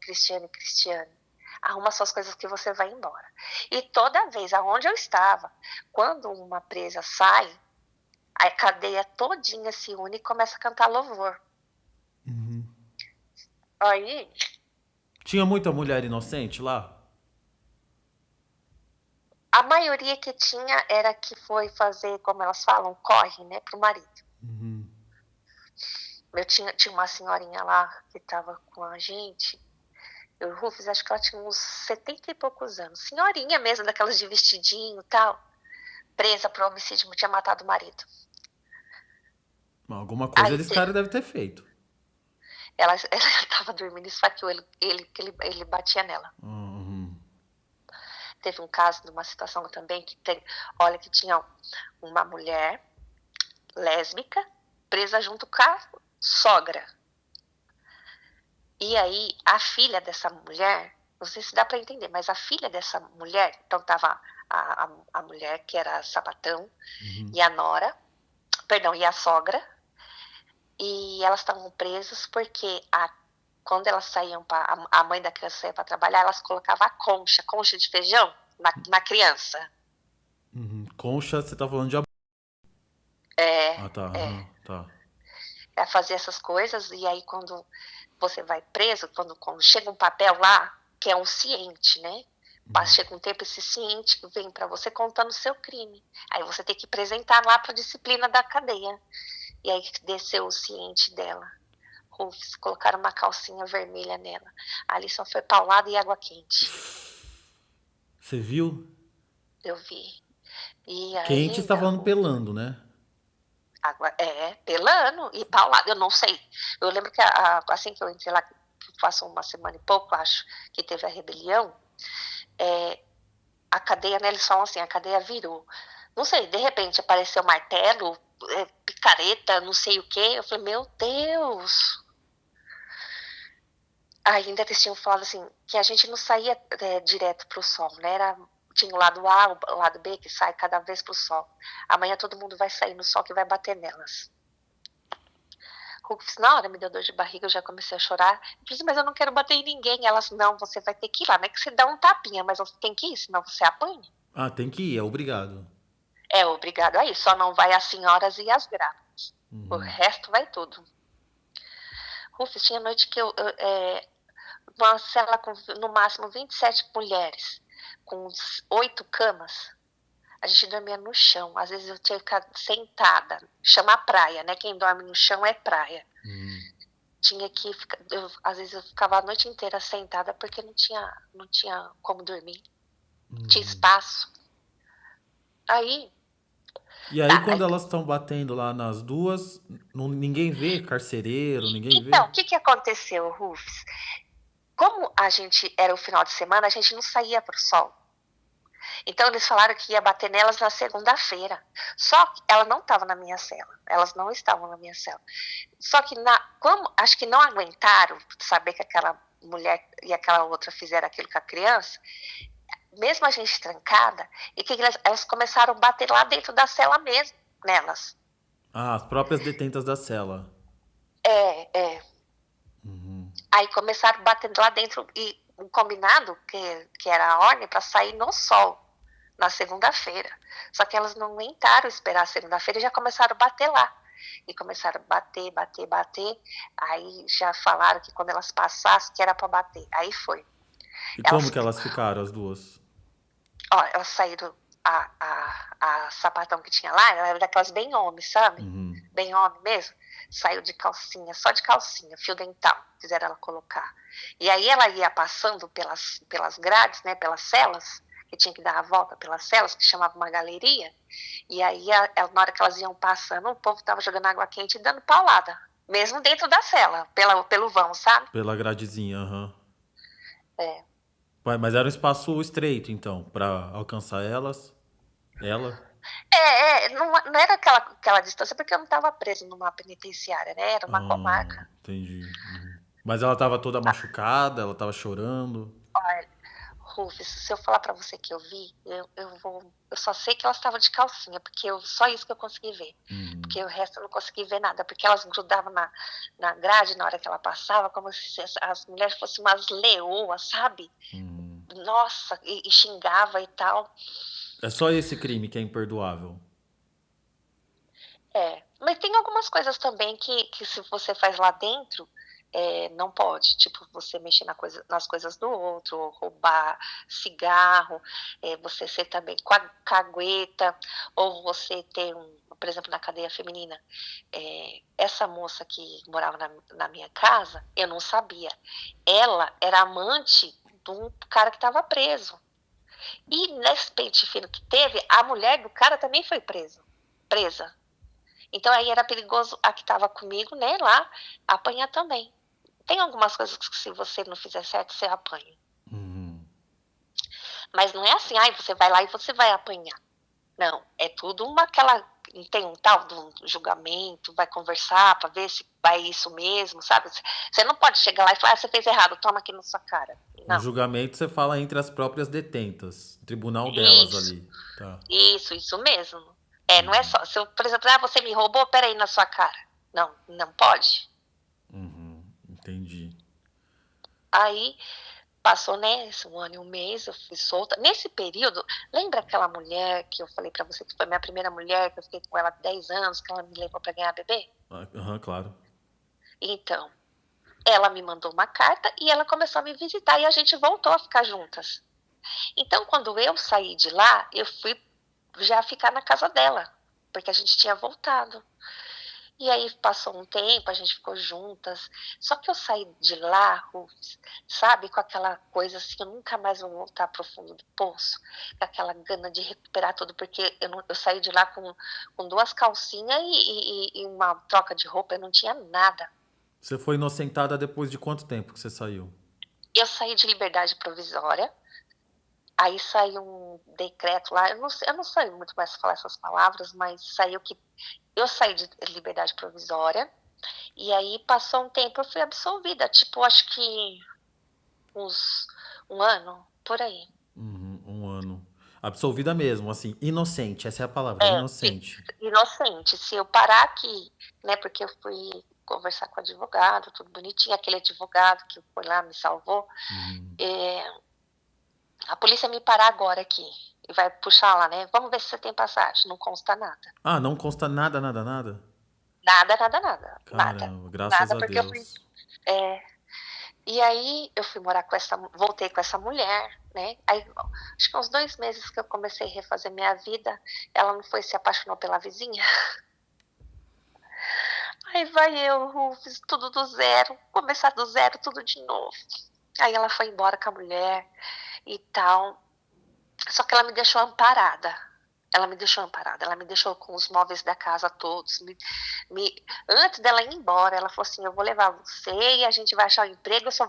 Arruma suas coisas que você vai embora. E toda vez, aonde eu estava, quando uma presa sai, a cadeia todinha se une e começa a cantar louvor. Aí... Tinha muita mulher inocente lá? A maioria que tinha era que foi fazer, como elas falam, corre, né, pro marido. Eu tinha uma senhorinha lá que estava com a gente, eu, Rufus, acho que ela tinha uns 70 e poucos anos. Senhorinha mesmo, daquelas de vestidinho e tal, presa por homicídio, tinha matado o marido. Alguma coisa Aí, esse cara deve ter feito. Ela estava dormindo e esfaqueou ele batia nela. Teve um caso de uma situação também que que tinha uma mulher lésbica presa junto com a sogra. E aí a filha dessa mulher, não sei se dá para entender, mas a filha dessa mulher, então tava a mulher que era sapatão e a nora, perdão, e a sogra, e elas estavam presas porque quando elas saíam, a mãe da criança saía para trabalhar, elas colocavam a concha de feijão na criança. Concha, você tá falando de Ah, tá. Tá. Ela fazia essas coisas, e aí quando você vai preso, quando chega um papel lá, que é um ciente, né? Chega um tempo, esse ciente vem para você contando o seu crime. Aí você tem que apresentar lá para a disciplina da cadeia. E aí desceu o ciente dela. Rufus, colocaram uma calcinha vermelha nela. Ali só foi paulada e água quente. Você viu? Eu vi. E aí, Quente você tá falando pelando, né? Pelando e paulada. Eu não sei. Eu lembro que assim que eu entrei lá, que passou uma semana e pouco, acho, que teve a rebelião, a cadeia, né, eles falam assim, a cadeia virou. Não sei, de repente apareceu martelo, picareta, não sei o quê. Eu falei, meu Deus! Ainda eles tinham falado assim, que a gente não saía direto pro sol, né? Tinha o lado A, o lado B, que sai cada vez pro sol. Amanhã todo mundo vai sair no sol que vai bater nelas. Rufus, na hora me deu dor de barriga, eu já comecei a chorar. Eu disse, mas eu não quero bater em ninguém. Elas, não, você vai ter que ir lá, não é que você dá um tapinha, mas você tem que ir, senão você apanha. Ah, tem que ir, é obrigado. É obrigado a ir, só não vai as senhoras e as grávidas. O resto vai tudo. Rufus, tinha noite que uma cela com no máximo 27 mulheres, com 8 camas. A gente dormia no chão. Às vezes eu tinha que ficar sentada. Chama praia, né? Quem dorme no chão é praia. Tinha que ficar. Às vezes eu ficava a noite inteira sentada porque não tinha como dormir. Tinha espaço. Aí. E aí, Tá, quando elas estão batendo lá nas duas, ninguém vê carcereiro, ninguém então, vê? o que aconteceu, Rufus? Como a gente era o final de semana, a gente não saía para o sol. Então eles falaram que ia bater nelas na segunda-feira. Só que ela não estava na minha cela. Elas não estavam na minha cela. Só que como acho que não aguentaram saber que aquela mulher e aquela outra fizeram aquilo com a criança, mesmo a gente trancada, e que elas começaram a bater lá dentro da cela mesmo, nelas. Ah, as próprias detentas da cela. É. Aí começaram a bater lá dentro e o combinado, que era a ordem, para sair no sol, na segunda-feira. Só que elas não aguentaram esperar a segunda-feira e já começaram a bater lá. E começaram a bater. Aí já falaram que quando elas passassem, que era para bater. Aí foi. E como que elas ficaram, as duas? Ó, elas saíram, a sapatão que tinha lá, ela era daquelas bem homem, sabe? Bem homem mesmo. Saiu de calcinha, só de calcinha, fio dental, fizeram ela colocar. E aí ela ia passando pelas grades, né, pelas celas, que tinha que dar a volta pelas celas, que chamava uma galeria. E aí, na hora que elas iam passando, o povo tava jogando água quente e dando paulada. Mesmo dentro da cela, pelo vão, sabe? Pela gradezinha, É. Mas era um espaço estreito, então, pra alcançar elas? Ela? Não era aquela distância, porque eu não estava preso numa penitenciária, né? Era uma comarca. Entendi. Mas ela tava toda machucada, ela tava chorando. Olha, Rufus, se eu falar pra você que eu vi, eu só sei que elas estavam de calcinha, porque só isso que eu consegui ver. Porque o resto eu não consegui ver nada, porque elas grudavam na grade na hora que ela passava, como se as mulheres fossem umas leoas, sabe? Nossa, e xingava e tal. É só esse crime que é imperdoável. Mas tem algumas coisas também que se você faz lá dentro, não pode. Tipo, você mexer nas coisas do outro, ou roubar cigarro, você ser também cagueta, ou você ter por exemplo, na cadeia feminina, essa moça que morava na minha casa, eu não sabia. Ela era amante de um cara que estava preso. E nesse pente fino que teve, a mulher do cara também foi presa. Então aí era perigoso a que estava comigo, né, lá, apanhar também. Tem algumas coisas que se você não fizer certo, você apanha. Mas não é assim, você vai lá e você vai apanhar. Não, é tudo tem um tal de um julgamento, vai conversar para ver se vai isso mesmo, sabe? Você não pode chegar lá e falar, você fez errado, toma aqui na sua cara. Não. No julgamento você fala entre as próprias detentas, o tribunal delas ali. Tá. Isso mesmo. Não é só, se eu, por exemplo, você me roubou, peraí na sua cara. Não pode. Entendi. Aí passou, né, um ano e um mês, eu fui solta. Nesse período, lembra aquela mulher que eu falei pra você que foi minha primeira mulher, que eu fiquei com ela há 10 anos, que ela me levou pra ganhar bebê? Claro. Então, ela me mandou uma carta e ela começou a me visitar e a gente voltou a ficar juntas. Então, quando eu saí de lá, eu fui já ficar na casa dela, porque a gente tinha voltado. E aí passou um tempo, a gente ficou juntas. Só que eu saí de lá, Rufus, sabe, com aquela coisa assim, eu nunca mais vou voltar pro fundo do poço, com aquela gana de recuperar tudo, porque eu saí de lá com 2 calcinhas e uma troca de roupa, eu não tinha nada. Você foi inocentada depois de quanto tempo que você saiu? Eu saí de liberdade provisória. Aí saiu um decreto lá, eu não sei muito mais falar essas palavras, mas saiu que eu saí de liberdade provisória, e aí passou um tempo, eu fui absolvida, tipo, acho que um ano, por aí. Um ano. Absolvida mesmo, assim, inocente, essa é a palavra, inocente. Inocente, se eu parar aqui, né, porque eu fui conversar com o advogado, tudo bonitinho, aquele advogado que foi lá, me salvou, a polícia me parar agora aqui, e vai puxar lá, né? Vamos ver se você tem passagem. Não consta nada. Ah, não consta nada, nada, nada? Nada, nada, nada. Nada. Caramba, graças Nada, a porque eu fui. Deus. É, e aí eu fui morar com voltei com essa mulher, né? Aí, acho que uns 2 meses que eu comecei a refazer minha vida, ela não foi, se apaixonou pela vizinha. Aí vai eu, Rufus, tudo do zero, começar do zero, tudo de novo. Aí ela foi embora com a mulher e tal. Só que ela me deixou amparada. Ela me deixou com os móveis da casa todos. Antes dela ir embora, ela falou assim: eu vou levar você e a gente vai achar um emprego, eu só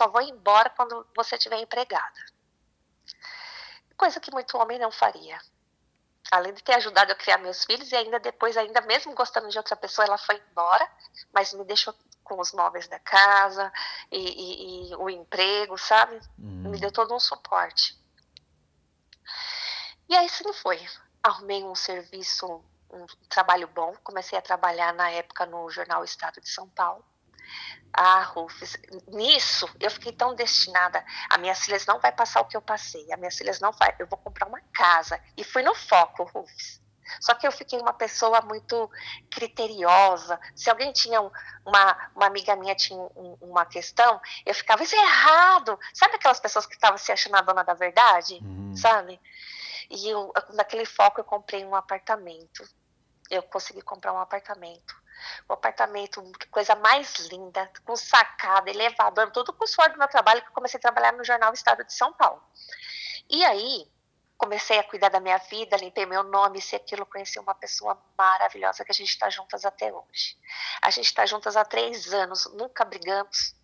vou embora quando você estiver empregada. Coisa que muito homem não faria. Além de ter ajudado a criar meus filhos, e ainda depois, ainda mesmo gostando de outra pessoa, ela foi embora, mas me deixou com os móveis da casa e o emprego, sabe? Me deu todo um suporte. E aí sim foi. Arrumei um serviço, um trabalho bom. Comecei a trabalhar na época no jornal Estado de São Paulo. Ah, Rufus, nisso eu fiquei tão destinada. A minhas filhas não vai passar o que eu passei. A minhas filhas não vai. Eu vou comprar uma casa. E fui no foco, Rufus. Só que eu fiquei uma pessoa muito criteriosa. Se alguém tinha uma amiga minha tinha uma questão, eu ficava, isso é errado. Sabe aquelas pessoas que estavam se achando a dona da verdade? Sabe? E naquele foco eu comprei um apartamento. Eu consegui comprar um apartamento. Um apartamento, coisa mais linda, com sacada, elevador, tudo com o suor do meu trabalho, que eu comecei a trabalhar no jornal Estado de São Paulo. E aí, comecei a cuidar da minha vida, limpei meu nome, isso e aquilo, conheci uma pessoa maravilhosa que a gente está juntas até hoje. A gente está juntas há 3 anos, nunca brigamos.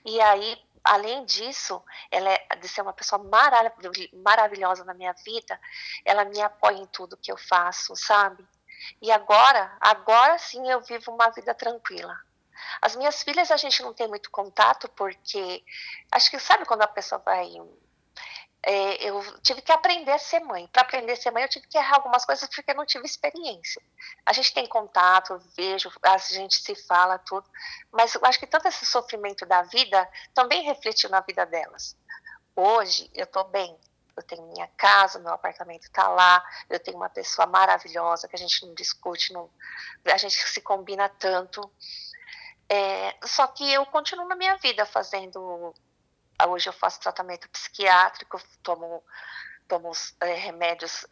E aí, além disso, ela de ser uma pessoa maravilhosa na minha vida, ela me apoia em tudo que eu faço, sabe? E agora sim eu vivo uma vida tranquila. As minhas filhas a gente não tem muito contato, porque acho que sabe quando a pessoa vai... eu tive que aprender a ser mãe. Para aprender a ser mãe eu tive que errar algumas coisas porque eu não tive experiência. A gente tem contato, vejo, a gente se fala, tudo. Mas eu acho que todo esse sofrimento da vida também refletiu na vida delas. Hoje eu estou bem. Eu tenho minha casa, meu apartamento está lá, eu tenho uma pessoa maravilhosa que a gente não discute, a gente se combina tanto. Só que eu continuo na minha vida fazendo... Hoje eu faço tratamento psiquiátrico, tomo remédios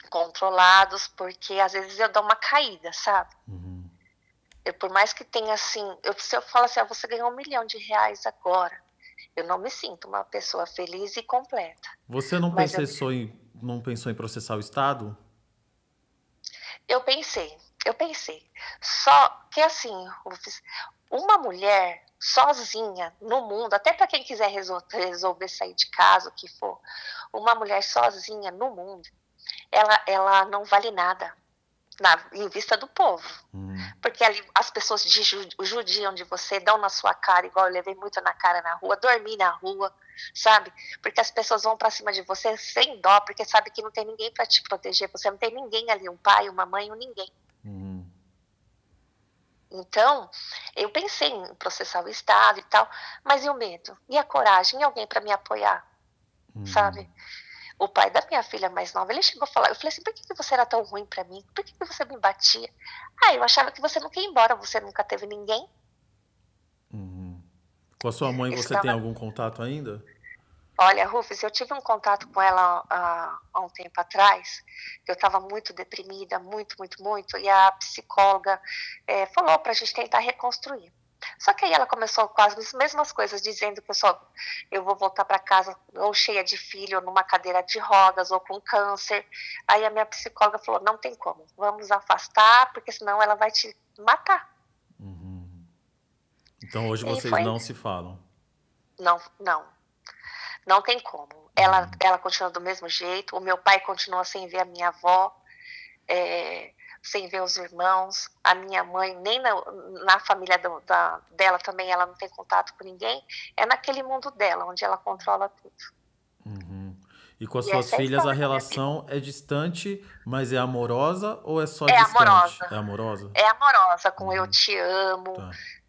controlados, porque às vezes eu dou uma caída, sabe? Por mais que tenha assim... Se eu falo assim, você ganhou R$1 milhão agora, eu não me sinto uma pessoa feliz e completa. Você não pensou em processar o Estado? Eu pensei. Só que assim, Rufus, uma mulher sozinha no mundo, até para quem quiser resolver sair de casa, o que for, uma mulher sozinha no mundo, ela não vale nada em vista do povo. Porque ali as pessoas judiam de você, dão na sua cara, igual eu levei muito na cara na rua, dormi na rua, sabe? Porque as pessoas vão pra cima de você sem dó, porque sabe que não tem ninguém pra te proteger, você não tem ninguém ali, um pai, uma mãe, ou ninguém. Então, eu pensei em processar o Estado e tal, mas e o medo? E a coragem? E alguém pra me apoiar? Sabe? O pai da minha filha mais nova, ele chegou a falar, eu falei assim, por que você era tão ruim pra mim? Por que você me batia? Eu achava que você nunca ia embora, você nunca teve ninguém. Com a sua mãe você tem algum contato ainda? Olha, Rufus, eu tive um contato com ela há um tempo atrás, que eu estava muito deprimida, muito, e a psicóloga falou pra gente tentar reconstruir. Só que aí ela começou com as mesmas coisas, dizendo que eu vou voltar para casa ou cheia de filho, ou numa cadeira de rodas, ou com câncer. Aí a minha psicóloga falou, não tem como, vamos afastar, porque senão ela vai te matar. Então hoje vocês não se falam? Não tem como. Ela continua do mesmo jeito, o meu pai continua sem ver a minha avó, sem ver os irmãos, a minha mãe, nem na família dela também, ela não tem contato com ninguém, é naquele mundo dela, onde ela controla tudo. E com as suas filhas a relação é distante, mas é amorosa ou é só distante? É amorosa? É amorosa, com eu te amo,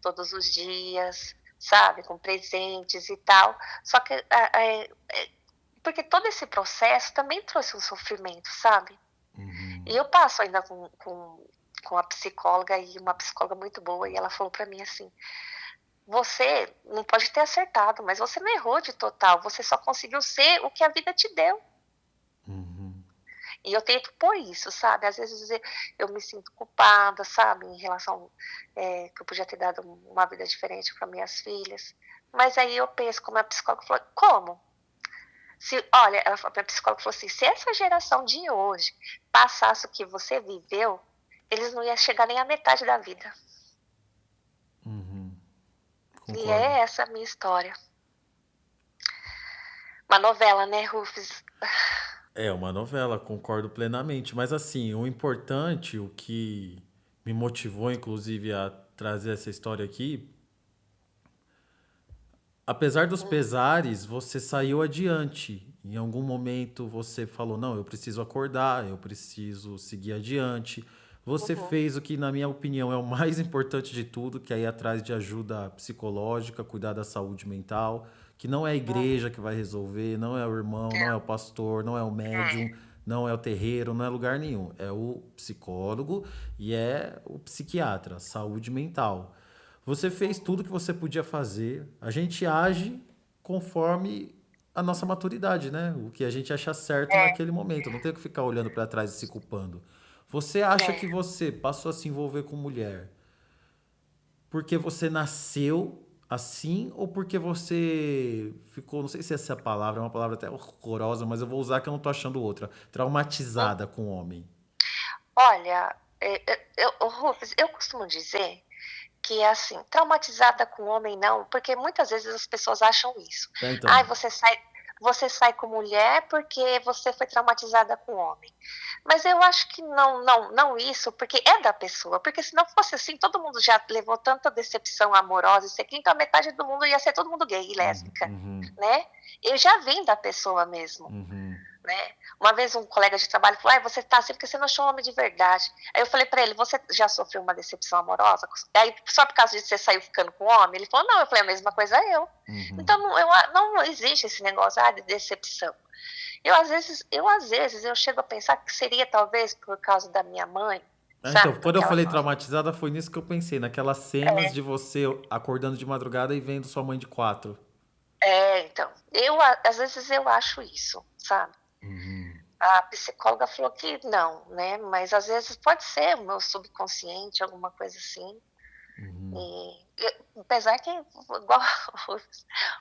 todos os dias, sabe, com presentes e tal, só que porque todo esse processo também trouxe um sofrimento, sabe? Uhum. E eu passo ainda com a psicóloga, e uma psicóloga muito boa, e ela falou pra mim assim: você não pode ter acertado, mas você não errou de total, você só conseguiu ser o que a vida te deu. Uhum. E eu tento pôr isso, sabe? Às vezes eu me sinto culpada, sabe? Em relação que eu podia ter dado uma vida diferente para minhas filhas. Mas aí eu penso, como a psicóloga falou, como? Olha, a minha psicóloga falou assim, se essa geração de hoje passasse o que você viveu, eles não iam chegar nem à metade da vida. Uhum. E Concordo. é essa a minha história. Uma novela, né, Rufus? É uma novela, concordo plenamente. Mas assim, o importante, o que me motivou, inclusive, a trazer essa história aqui, apesar dos pesares, você saiu adiante. Em algum momento você falou, não, eu preciso acordar, eu preciso seguir adiante. Você Uhum. fez o que, na minha opinião, é o mais importante de tudo, que é ir atrás de ajuda psicológica, cuidar da saúde mental, que não é a igreja que vai resolver, não é o irmão, não é o pastor, não é o médium, não é o terreiro, não é lugar nenhum. É o psicólogo e é o psiquiatra, saúde mental. Você fez tudo que você podia fazer. A gente age conforme a nossa maturidade, né? O que a gente acha certo É, naquele momento. Não tem que ficar olhando para trás e se culpando. Você acha que é. você passou a se envolver com mulher porque você nasceu assim ou porque você ficou, não sei se essa palavra é uma palavra até horrorosa, mas eu vou usar que eu não tô achando outra, traumatizada com o homem. Olha, Rufus, eu costumo dizer que é assim, traumatizada com homem não, porque muitas vezes as pessoas acham isso. É, Ai, então. você sai com mulher porque você foi traumatizada com homem. Mas eu acho que não isso, porque é da pessoa. Porque se não fosse assim, todo mundo já levou tanta decepção amorosa, isso aqui, então a metade do mundo ia ser todo mundo gay e Uhum, lésbica, uhum, né? Eu já vim da pessoa mesmo. uhum. Né? Uma vez um colega de trabalho falou, você tá assim porque você não achou um homem de verdade. Aí eu falei pra ele, você já sofreu uma decepção amorosa? Aí só por causa disso você saiu ficando com um homem? Ele falou, não. Eu falei, a mesma coisa eu. Uhum. Então não existe esse negócio de decepção. Às vezes eu chego a pensar que seria talvez por causa da minha mãe, Então, sabe? quando eu Porque ela falei falava, traumatizada, foi nisso que eu pensei, naquelas cenas de você acordando de madrugada e vendo sua mãe de quatro. então, às vezes eu acho isso, sabe? Uhum, A psicóloga falou que não, né? Mas às vezes pode ser o meu subconsciente, alguma coisa assim. uhum. Apesar que, igual,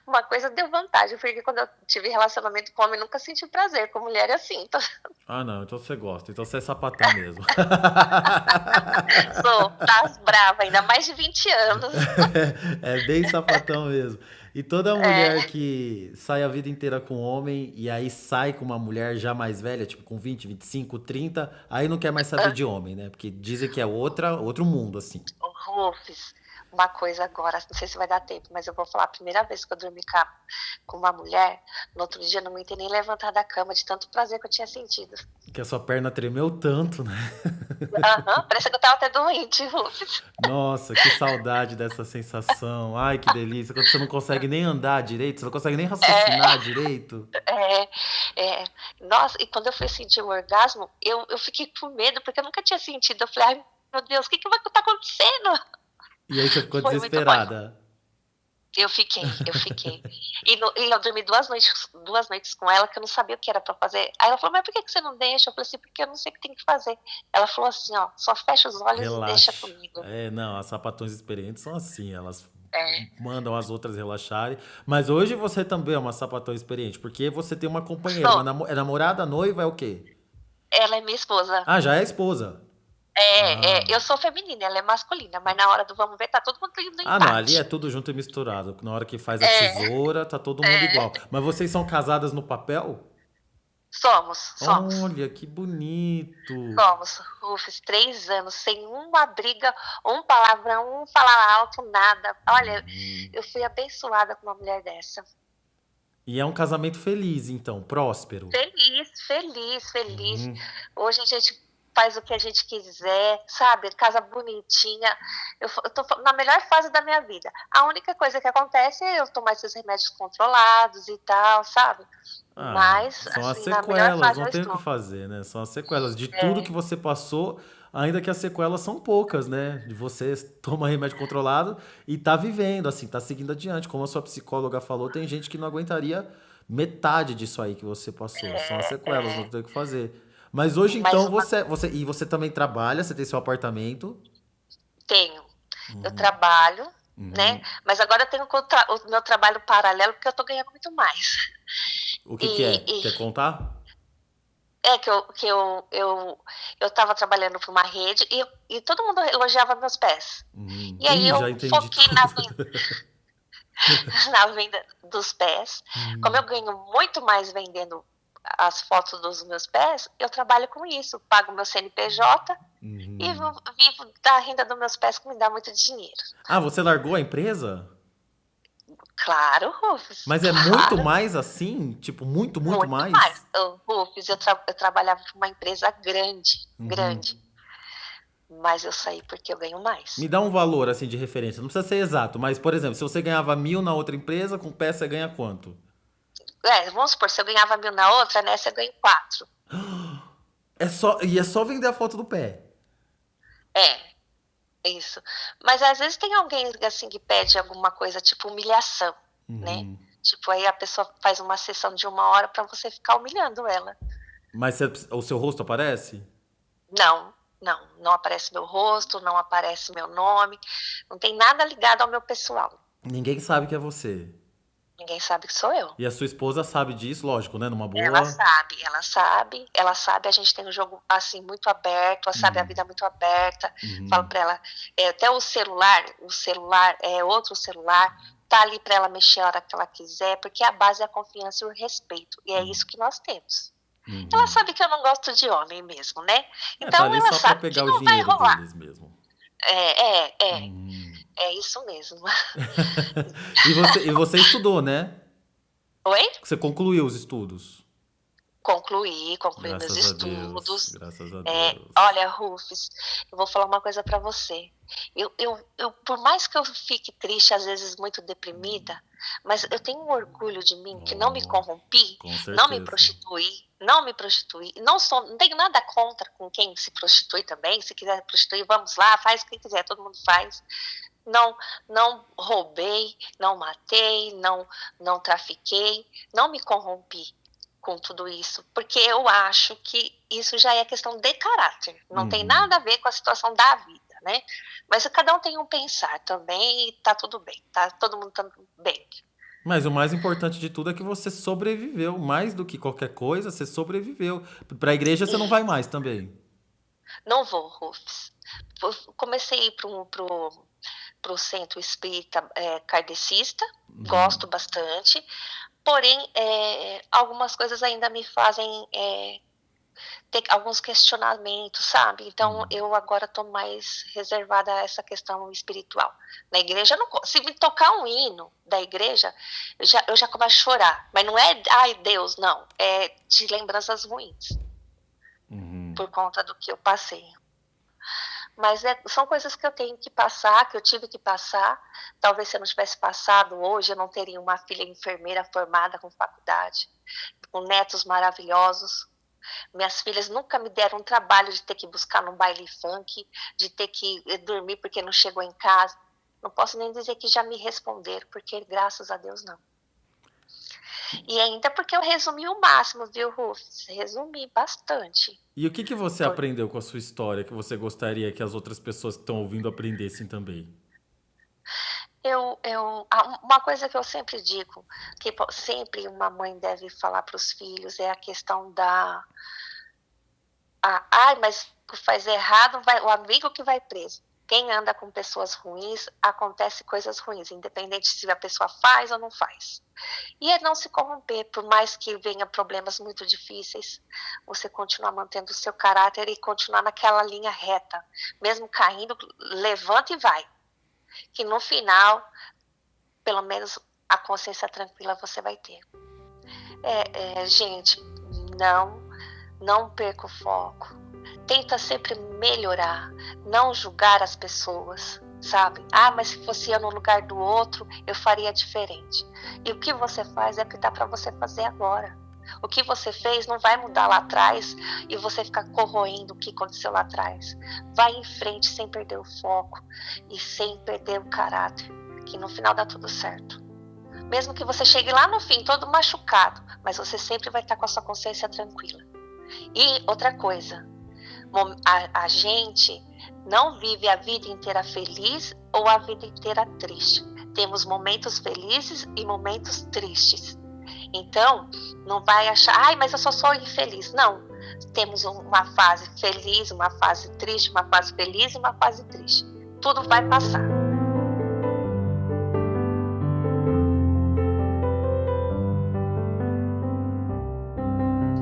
uma coisa deu vantagem, porque quando eu tive relacionamento com homem, nunca senti prazer, com mulher é assim. Então, Ah, não, então você gosta, então você é sapatão mesmo. sou, tá brava, ainda mais de 20 anos. É bem sapatão mesmo. E toda É, mulher que sai a vida inteira com homem e aí sai com uma mulher já mais velha, tipo com 20, 25, 30, aí não quer mais saber de homem, né? Porque dizem que é outro mundo, assim. Rufus, uma coisa agora, não sei se vai dar tempo, mas eu vou falar, a primeira vez que eu dormi com uma mulher, no outro dia eu não me entendi nem levantar da cama, de tanto prazer que eu tinha sentido. Que a sua perna tremeu tanto, né? Aham, parece que eu tava até doente, Rufus. Nossa, que saudade dessa sensação. Ai, que delícia. Quando você não consegue nem andar direito, você não consegue nem raciocinar É, direito. É, é. Nossa, e quando eu fui sentir o orgasmo, eu fiquei com medo, porque eu nunca tinha sentido. Eu falei, ai, meu Deus, o que vai estar acontecendo? E aí você ficou Foi muito bom. desesperada. Eu fiquei. E eu dormi duas noites com ela, que eu não sabia o que era pra fazer. Aí ela falou, mas por que você não deixa? Eu falei assim, porque eu não sei o que tem que fazer. Ela falou assim, ó, só fecha os olhos e deixa Relaxe. comigo. É, não, as sapatões experientes são assim, elas É, mandam as outras relaxarem. Mas hoje você também é uma sapatão experiente, porque você tem uma companheira, sou. é namorada, noiva, é o quê? Ela é minha esposa. Ah, já é esposa. Eu Ah. sou feminina, ela é masculina, mas na hora do vamos ver, tá todo mundo indo no Ah, não, ali é embate. tudo junto e misturado. Na hora que faz a É, tesoura, tá todo mundo igual. é. Mas vocês são casadas no papel? Somos. Olha, que bonito. Somos. Rufus, 3 anos, sem uma briga, um palavrão, um falar alto, nada. Olha, Uhum. eu fui abençoada com uma mulher dessa. E é um casamento feliz, então, próspero. Feliz, feliz, feliz. Uhum. Hoje a gente faz o que a gente quiser, sabe? Casa bonitinha. Eu tô na melhor fase da minha vida. A única coisa que acontece é eu tomar esses remédios controlados e tal, sabe? Ah, Mas, são as assim, na melhor sequelas, fase não eu tem o que estou. fazer, né? São as sequelas de tudo que É, você passou, ainda que as sequelas são poucas, né? De você toma remédio controlado e tá vivendo, assim, tá seguindo adiante. Como a sua psicóloga falou, tem gente que não aguentaria metade disso aí que você passou. São as sequelas, não é, tem o que fazer. Mas hoje, mas então, uma e você também trabalha, você tem seu apartamento. tenho. Eu Uhum, trabalho, né? uhum. Mas agora eu tenho o meu trabalho paralelo porque eu tô ganhando muito mais. O que que E, é? Quer e contar? é que eu tava trabalhando para uma rede e todo mundo elogiava meus pés. E aí Ih, eu já entendi foquei tudo. na venda dos pés. Como eu Hum, ganho muito mais vendendo as fotos dos meus pés, eu trabalho com isso. Pago meu CNPJ e uhum. vivo da renda dos meus pés, que me dá muito dinheiro. Ah, você largou a empresa? Claro, Rufus, Mas é muito claro. mais assim? Tipo, muito, muito Muito mais. mais? Rufus, eu trabalhava para uma empresa grande, Uhum. grande. Mas eu saí porque eu ganho Me mais. dá um valor assim de referência. Não precisa ser exato, mas, por exemplo, se você ganhava 1.000 na outra empresa, com pé você ganha quanto? Vamos supor, se eu ganhava 1.000 na outra, nessa eu ganho 4. É só vender a foto do pé. É, isso. Mas às vezes tem alguém assim que pede alguma coisa, tipo humilhação, né? Uhum. Tipo, aí a pessoa faz uma sessão de 1 hora para você ficar humilhando ela. Mas o seu rosto aparece? Não, não, não aparece meu rosto, não aparece meu nome, não tem nada ligado ao meu pessoal. Ninguém sabe que é você. Ninguém sabe que sou eu. E a sua esposa sabe disso, lógico, né? Numa Ela boa. sabe, ela sabe, ela sabe, a gente tem um jogo assim muito aberto, sabe, a Uhum. vida muito aberta. Falo Uhum. para ela, até o celular é outro celular, tá ali para ela mexer a hora que ela quiser, porque a base é a confiança e o respeito, e é isso que nós temos. Ela Uhum. sabe que eu não gosto de homem mesmo, né? É, tá Então ali ela só pra sabe que pegar o não vai dinheiro rolar. deles mesmo. É, Uhum. é isso mesmo. E você estudou, né? Oi? Você concluiu os estudos. Concluí meus Graças a Deus, estudos. graças a Deus. Olha, Rufus, eu vou falar uma coisa para você. Por mais que eu fique triste, às vezes muito deprimida, mas eu tenho um orgulho de mim que não me Oh, corrompi, com não me certeza. prostituí, não tenho nada contra com quem se prostitui também. Se quiser prostituir, vamos lá, faz o que quiser, todo mundo faz. Não, não roubei, não matei, não trafiquei, não me corrompi com tudo isso, porque eu acho que isso já é questão de caráter, não tem Uhum. nada a ver com a situação da vida, né? Mas cada um tem um pensar também e tá tudo bem, tá todo mundo tá bem. Mas o mais importante de tudo é que você sobreviveu. Mais do que qualquer coisa, você sobreviveu. Pra igreja você não vai E mais também. não vou, Rufus. Comecei a ir pro centro espírita kardecista, gosto Uhum. bastante, porém, algumas coisas ainda me fazem ter alguns questionamentos, sabe? Então Uhum. eu agora estou mais reservada a essa questão espiritual. Na igreja, não, se me tocar um hino da igreja, eu já começo a chorar. Mas não é, ai Deus, não. É de lembranças ruins, Uhum. por conta do que eu passei. Mas são coisas que eu tenho que passar, que eu tive que passar. Talvez se eu não tivesse passado hoje, eu não teria uma filha enfermeira formada com faculdade, com netos maravilhosos. Minhas filhas nunca me deram um trabalho de ter que buscar num baile funk, de ter que dormir porque não chegou em casa. Não posso nem dizer que já me responderam, porque graças a Deus não. E ainda porque eu resumi o máximo, viu, Rufus? Resumi bastante. E o que que você Por- aprendeu com a sua história que você gostaria que as outras pessoas que estão ouvindo aprendessem também? uma coisa que eu sempre digo, que sempre uma mãe deve falar para os filhos, é a questão ai, mas faz errado, o amigo que vai preso. Quem anda com pessoas ruins, acontece coisas ruins, independente se a pessoa faz ou não faz. E é não se corromper, por mais que venha problemas muito difíceis, você continuar mantendo o seu caráter e continuar naquela linha reta. Mesmo caindo, levanta e vai. Que no final, pelo menos a consciência tranquila você vai ter. Gente, não perca o foco. tenta sempre melhorar, não julgar as pessoas, sabe? Ah, mas se fosse eu no lugar do outro, eu faria diferente. E o que você faz é o que dá para você fazer agora. O que você fez não vai mudar lá atrás e você ficar corroendo o que aconteceu lá atrás. Vai em frente sem perder o foco e sem perder o caráter, que no final dá tudo certo. Mesmo que você chegue lá no fim todo machucado, mas você sempre vai estar com a sua consciência tranquila. E outra coisa, a gente não vive a vida inteira feliz ou a vida inteira triste. Temos momentos felizes e momentos tristes. Então, não vai achar, ai, mas eu só sou infeliz. Não, temos uma fase feliz, uma fase triste, uma fase feliz e uma fase triste. Tudo vai passar.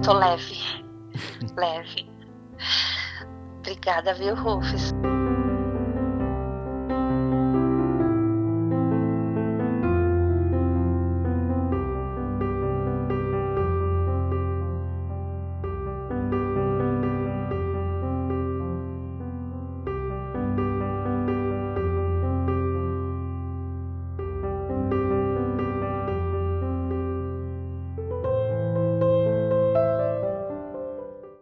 Tô leve. Obrigada, viu, Rufus?